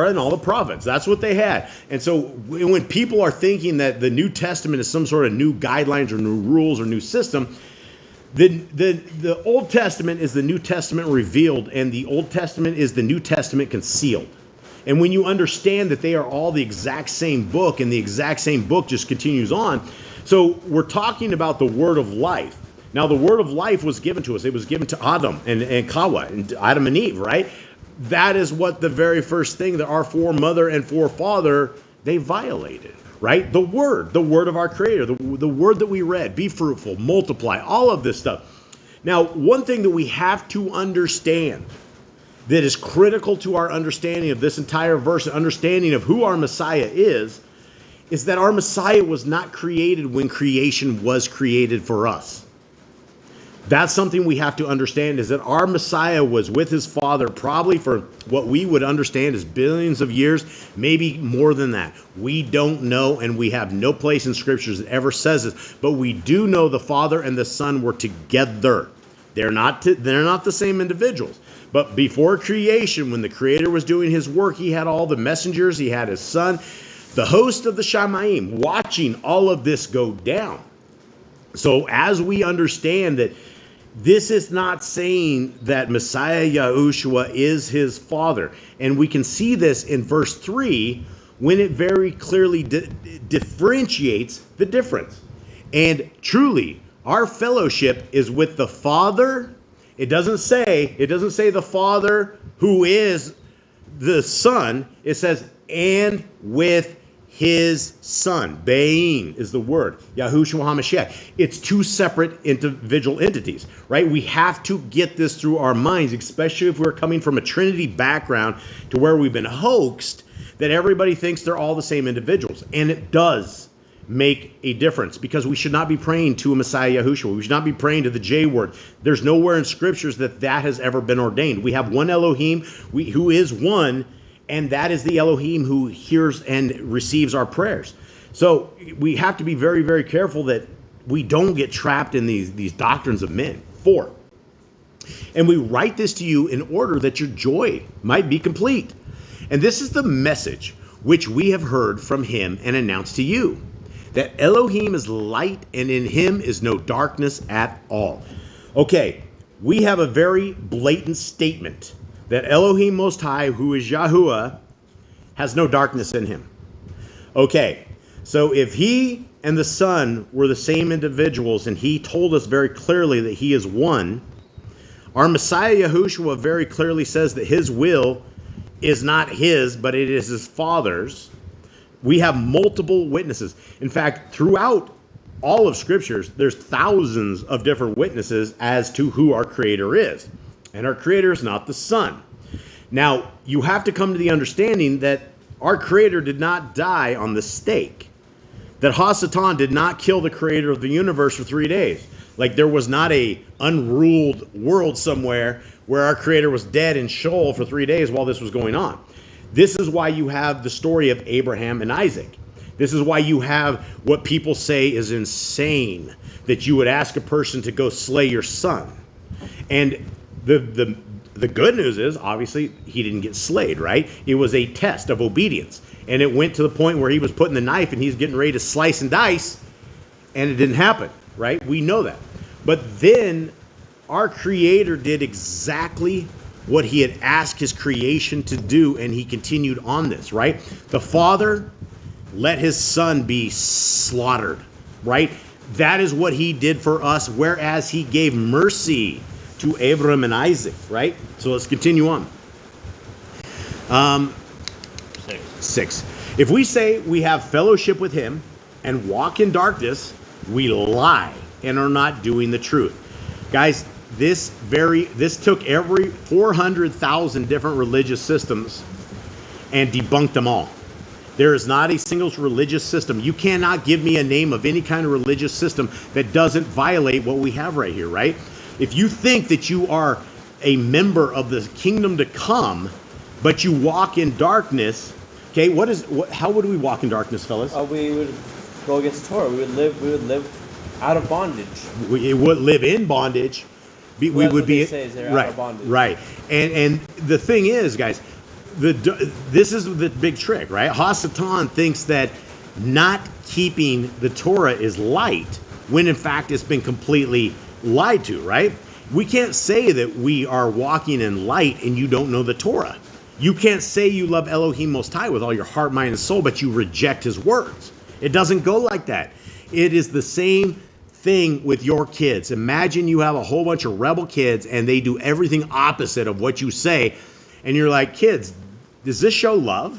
and all the prophets. That's what they had. And so when people are thinking that the New Testament is some sort of new guidelines or new rules or new system, the Old Testament is the New Testament revealed, and the Old Testament is the New Testament concealed. And when you understand that they are all the exact same book, and the exact same book just continues on. So we're talking about the word of life. Now, the word of life was given to us. It was given to Adam and Kawa, and Adam and Eve, right? That is what the very first thing that our foremother and forefather, they violated, right? The word of our Creator, the word that we read, be fruitful, multiply, all of this stuff. Now, one thing that we have to understand that is critical to our understanding of this entire verse and understanding of who our Messiah is that our Messiah was not created when creation was created for us. That's something we have to understand, is that our Messiah was with his Father probably for what we would understand as billions of years, maybe more than that. We don't know, and we have no place in scriptures that ever says this, but we do know the Father and the Son were together. They're not the same individuals. But before creation, when the Creator was doing his work, he had all the messengers, he had his Son, the host of the Shamayim, watching all of this go down. So as we understand that this is not saying that Messiah Yahushua is his Father. And we can see this in verse 3 when it very clearly differentiates the difference. And truly, our fellowship is with the Father. It doesn't say the Father who is the Son. It says, and with his Son. Bein is the word. Yahushua HaMashiach. It's two separate individual entities, right? We have to get this through our minds, especially if we're coming from a Trinity background to where we've been hoaxed that everybody thinks they're all the same individuals. And it does make a difference, because we should not be praying to a Messiah Yahushua. We should not be praying to the J word. There's nowhere in scriptures that has ever been ordained. We have one Elohim who is one, and that is the Elohim who hears and receives our prayers. So we have to be very, very careful that we don't get trapped in these doctrines of men. 4. And we write this to you in order that your joy might be complete. And this is the message which we have heard from him and announced to you, that Elohim is light and in him is no darkness at all. Okay, we have a very blatant statement that Elohim Most High, who is Yahuwah, has no darkness in him. Okay, so if he and the Son were the same individuals, and he told us very clearly that he is one, our Messiah Yahushua very clearly says that his will is not his, but it is his Father's. We have multiple witnesses. In fact, throughout all of scriptures, there's thousands of different witnesses as to who our Creator is. And our Creator is not the Son. Now, you have to come to the understanding that our Creator did not die on the stake. That Hasatan did not kill the Creator of the universe for 3 days. Like there was not a unruled world somewhere where our Creator was dead in Sheol for 3 days while this was going on. This is why you have the story of Abraham and Isaac. This is why you have what people say is insane, that you would ask a person to go slay your son. And the good news is, obviously, he didn't get slayed, right? It was a test of obedience. And it went to the point where he was putting the knife and he's getting ready to slice and dice, and it didn't happen, right? We know that. But then our Creator did exactly what he had asked his creation to do, and he continued on this, right? The Father let his Son be slaughtered, right? That is what he did for us, whereas he gave mercy to Abraham and Isaac, right? So let's continue on. 6. If we say we have fellowship with him and walk in darkness, we lie and are not doing the truth. Guys, this took every 400,000 different religious systems and debunked them all. There is not a single religious system. You cannot give me a name of any kind of religious system that doesn't violate what we have right here, right? If you think that you are a member of the kingdom to come, but you walk in darkness, okay, how would we walk in darkness, fellas? We would go against Torah. We would live out of bondage. We would live in bondage. We would be out of bondage. Right. And the thing is, guys, this is the big trick, right? Hasatan thinks that not keeping the Torah is light, when in fact it's been completely lied to, right? We can't say that we are walking in light and you don't know the Torah. You can't say you love Elohim Most High with all your heart, mind, and soul, but you reject his words. It doesn't go like that. It is the same thing with your kids. Imagine you have a whole bunch of rebel kids and they do everything opposite of what you say, and you're like, kids, does this show love?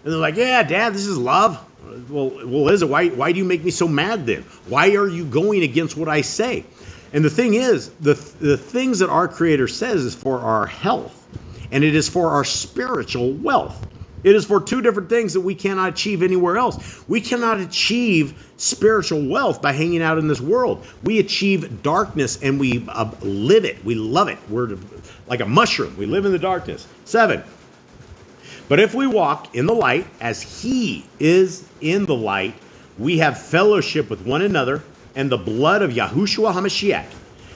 And they're like, yeah, Dad, this is love. Well, is it? Why do you make me so mad then? Why are you going against what I say? And the thing is, the things that our Creator says is for our health, and it is for our spiritual wealth. It is for two different things that we cannot achieve anywhere else. We cannot achieve spiritual wealth by hanging out in this world. We achieve darkness and we live it. We love it. We're like a mushroom. We live in the darkness. 7. But if we walk in the light as he is in the light, we have fellowship with one another, and the blood of Yahushua HaMashiach,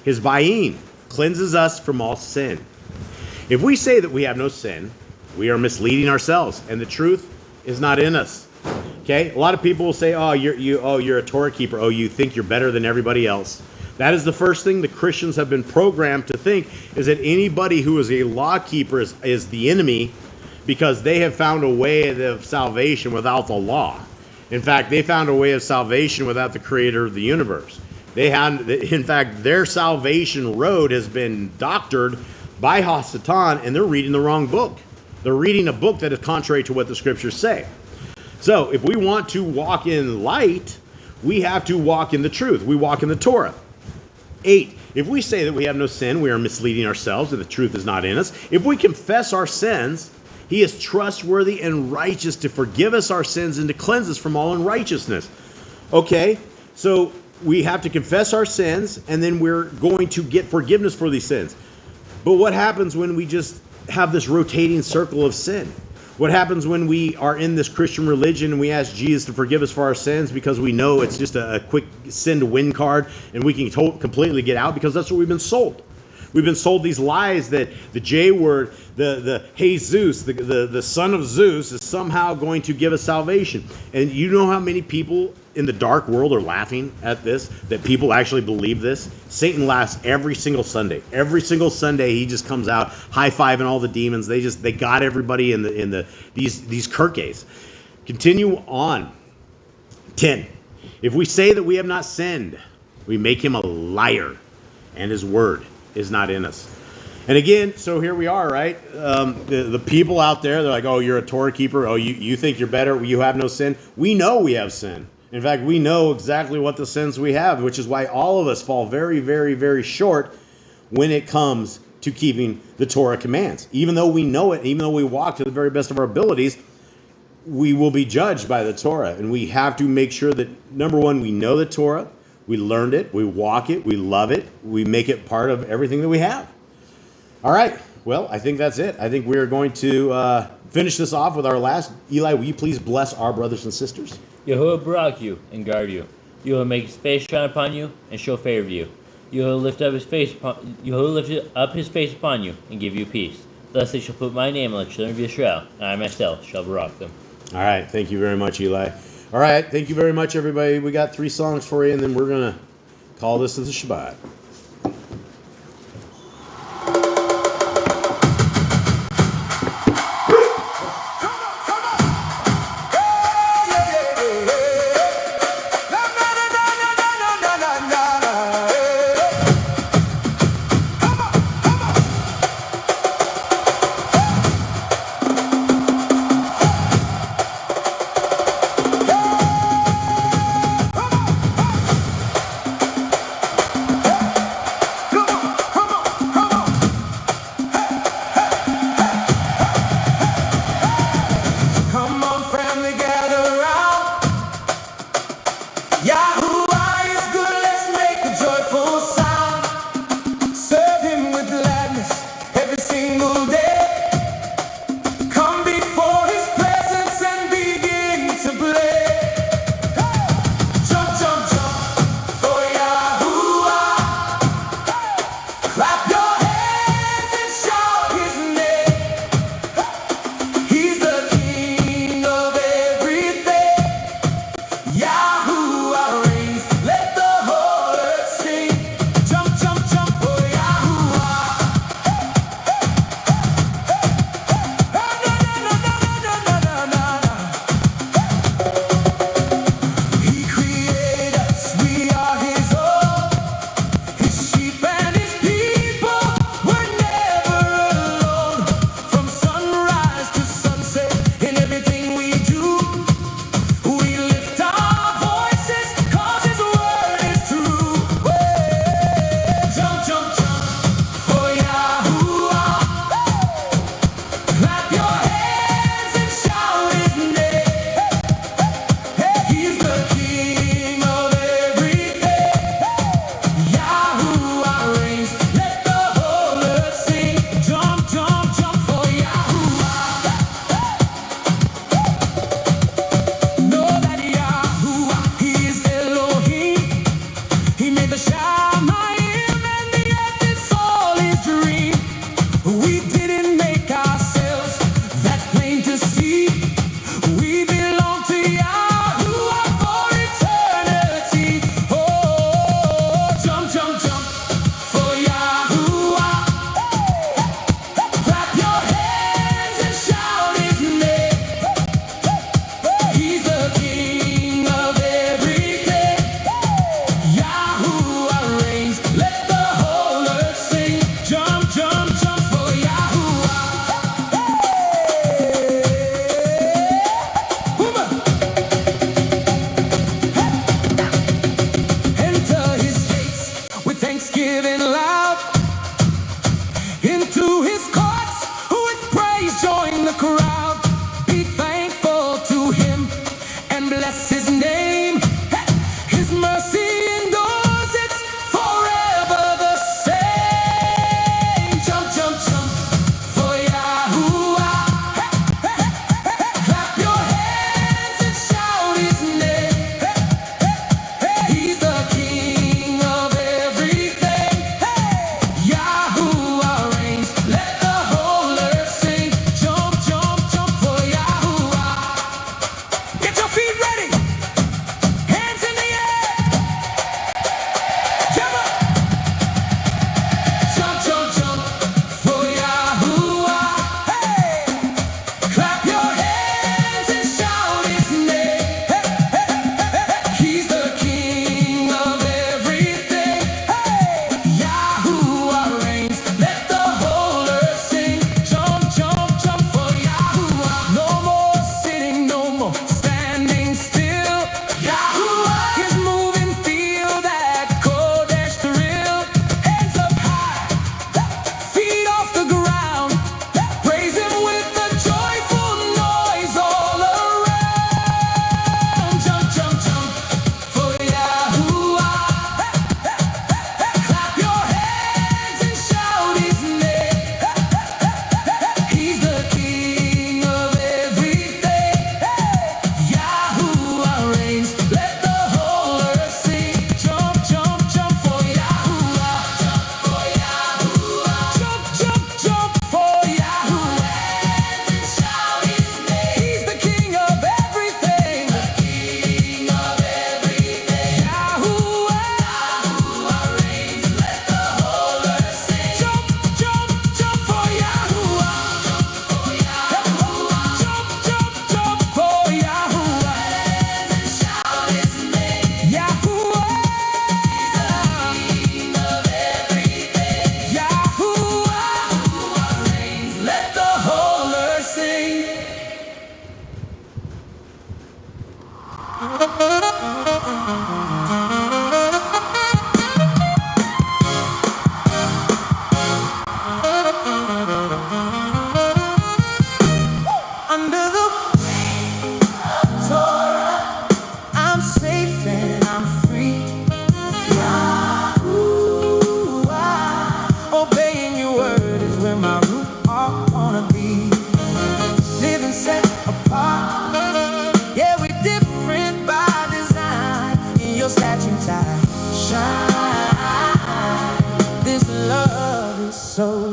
his Bayim, cleanses us from all sin. If we say that we have no sin, we are misleading ourselves, and the truth is not in us. Okay? A lot of people will say, oh, you're a Torah keeper. Oh, you think you're better than everybody else. That is the first thing the Christians have been programmed to think, is that anybody who is a law keeper is the enemy, because they have found a way of salvation without the law. In fact, they found a way of salvation without the creator of the universe. In fact, their salvation road has been doctored by Hasatan, and they're reading the wrong book. They're reading a book that is contrary to what the scriptures say. So if we want to walk in light, we have to walk in the truth. We walk in the Torah. 8. If we say that we have no sin, we are misleading ourselves, and the truth is not in us. If we confess our sins, he is trustworthy and righteous to forgive us our sins and to cleanse us from all unrighteousness. Okay, so we have to confess our sins, and then we're going to get forgiveness for these sins. But what happens when we just have this rotating circle of sin? What happens when we are in this Christian religion and we ask Jesus to forgive us for our sins because we know it's just a quick sin to win card and we can completely get out, because that's what we've been sold. We've been sold these lies that the J word, the Jesus, the son of Zeus, is somehow going to give us salvation. And you know how many people in the dark world are laughing at this, that people actually believe this? Satan laughs every single Sunday. Every single Sunday he just comes out high-fiving all the demons. They got everybody in these kirkes. Continue on. 10. If we say that we have not sinned, we make him a liar, and his word is not in us. And again, so here we are, right? The people out there, they're like, oh, you're a Torah keeper. Oh, you think you're better. You have no sin. We know we have sin. In fact, we know exactly what the sins we have, which is why all of us fall very, very, very short when it comes to keeping the Torah commands. Even though we know it, even though we walk to the very best of our abilities, we will be judged by the Torah. And we have to make sure that, number one, we know the Torah, we learned it, we walk it, we love it, we make it part of everything that we have. All right. Well, I think that's it. I think we're going to finish this off with our last. Eli, will you please bless our brothers and sisters? Yahuwah block you and guard you. Yahuwah make his face shine upon you and show favor to you. Yahuwah lift up his face upon you and give you peace. Thus they shall put my name on the children of Israel, and I myself shall block them. All right. Thank you very much, Eli. All right. Thank you very much, everybody. We got 3 songs for you, and then we're going to call this the Shabbat.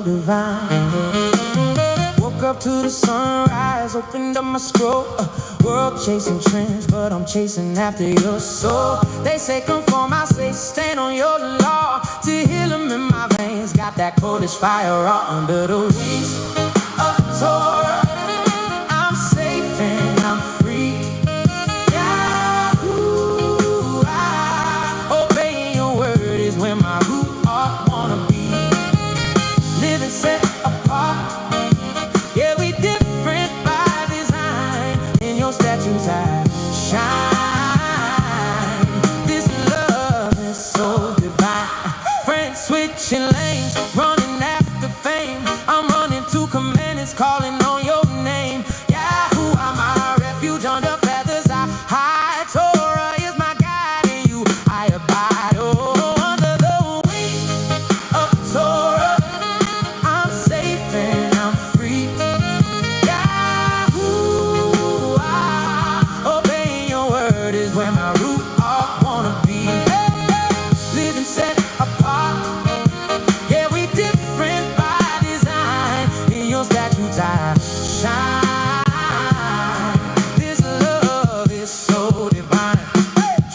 divine. Woke up to the sunrise, opened up my scroll. World chasing trends, but I'm chasing after your soul. They say conform, I say stand on your law. To heal them in my veins, got that coldest fire out under the wings of Torah. I'm safe and I'm free. Yahoo, obeying your word is where my root heart wanna be. Living set apart. Yeah, we different by design. In your statues I shine. This love is so divine. Friends switching lanes, running after fame. I'm running to commandments, calling on your name. Yahoo, I'm my refuge under feathers I hide. Torah is my guide, and you I abide. Oh, under the wings of Torah, I'm safe and I'm free. Yahoo, obeying your word is where my root heart wanna be. Living set apart. Yeah, we different by design. In your statutes I shine. This love is so divine.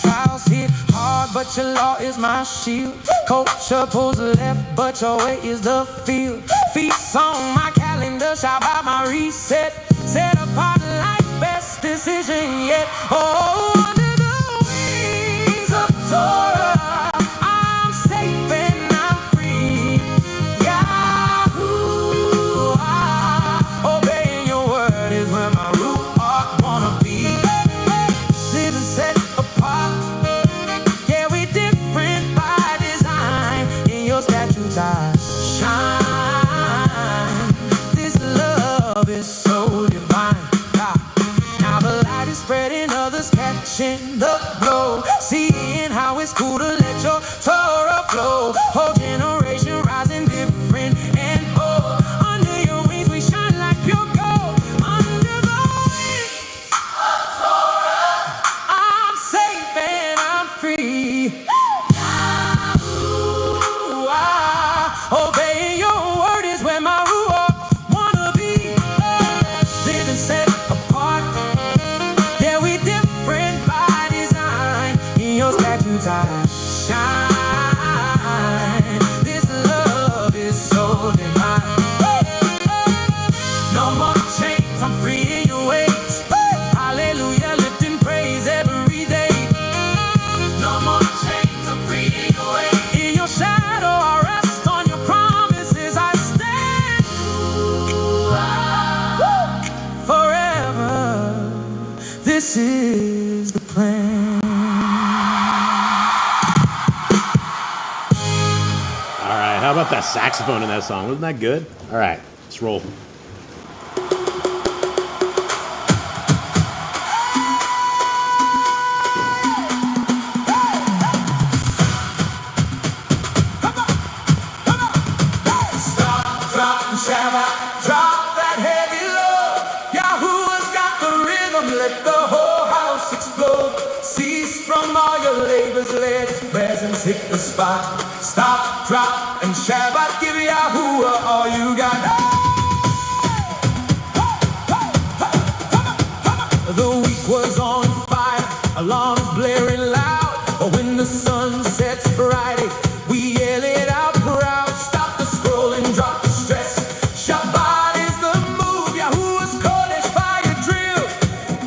Trials hit hard, but your law is my shield. Culture pulls left, but your way is the field. Feast on my calendar, Shabbat my reset. Set apart life, best decision yet. Oh, under the wings of Torah, I'm safe and I'm free. Yahoo, obeying your word is where my root heart wanna be. Living set apart. Yeah, we different by design. In your statutes I shine. This love is so divine. Now the light is spreading, others catching the glow. Seeing how it's cool to let your Torah flow. Whole generation rising different and bold. Under your wings we shine like pure gold. Under the wings of Torah, I'm safe and I'm free. Yahoo, obeying your word is where my ruach wanna be. Living set apart. Yeah, we different by design. In your statutes I shine. This love is so divine. No more chains, I'm free in your ways. Hallelujah, lifting praise every day. No more chains, I'm free in your ways. In your shadow I rest, on your promises I stand. Forever, this is the plan. All right, how about that saxophone in that song? Wasn't that good? All right, let's roll. Stop, drop, and Shabbat, drop that heavy load. Yahuwah's got the rhythm, let the whole house explode. Cease from all your labors, let his presence hit the spot. Stop, drop, and Shabbat, give Yahuwah all you got. The week was on fire, alarms blaring loud. But when the sun sets Friday, we yell it out proud. Stop the scrolling, drop the stress. Shabbat is the move. Yahuwah's Kodesh fire drill.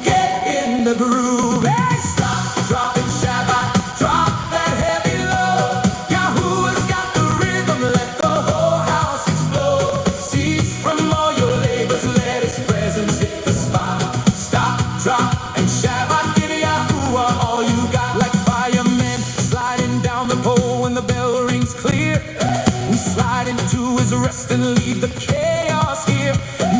Get in the groove. Hey, stop, drop and Shabbat. Drop that heavy load. Yahuwah's got the rhythm. Let the whole house explode. Cease from all your labors. Let his presence hit the spot. Stop, drop, and Shabbat. Give Yahuwah all you got. Like firemen sliding down the pole when the bell rings clear. We slide into his rest and leave the chaos here.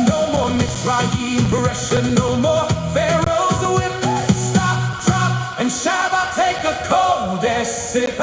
No more Mitzrayim pressure, no more Pharaoh's whip. Stop, drop, and Shabbat, take a cold sip.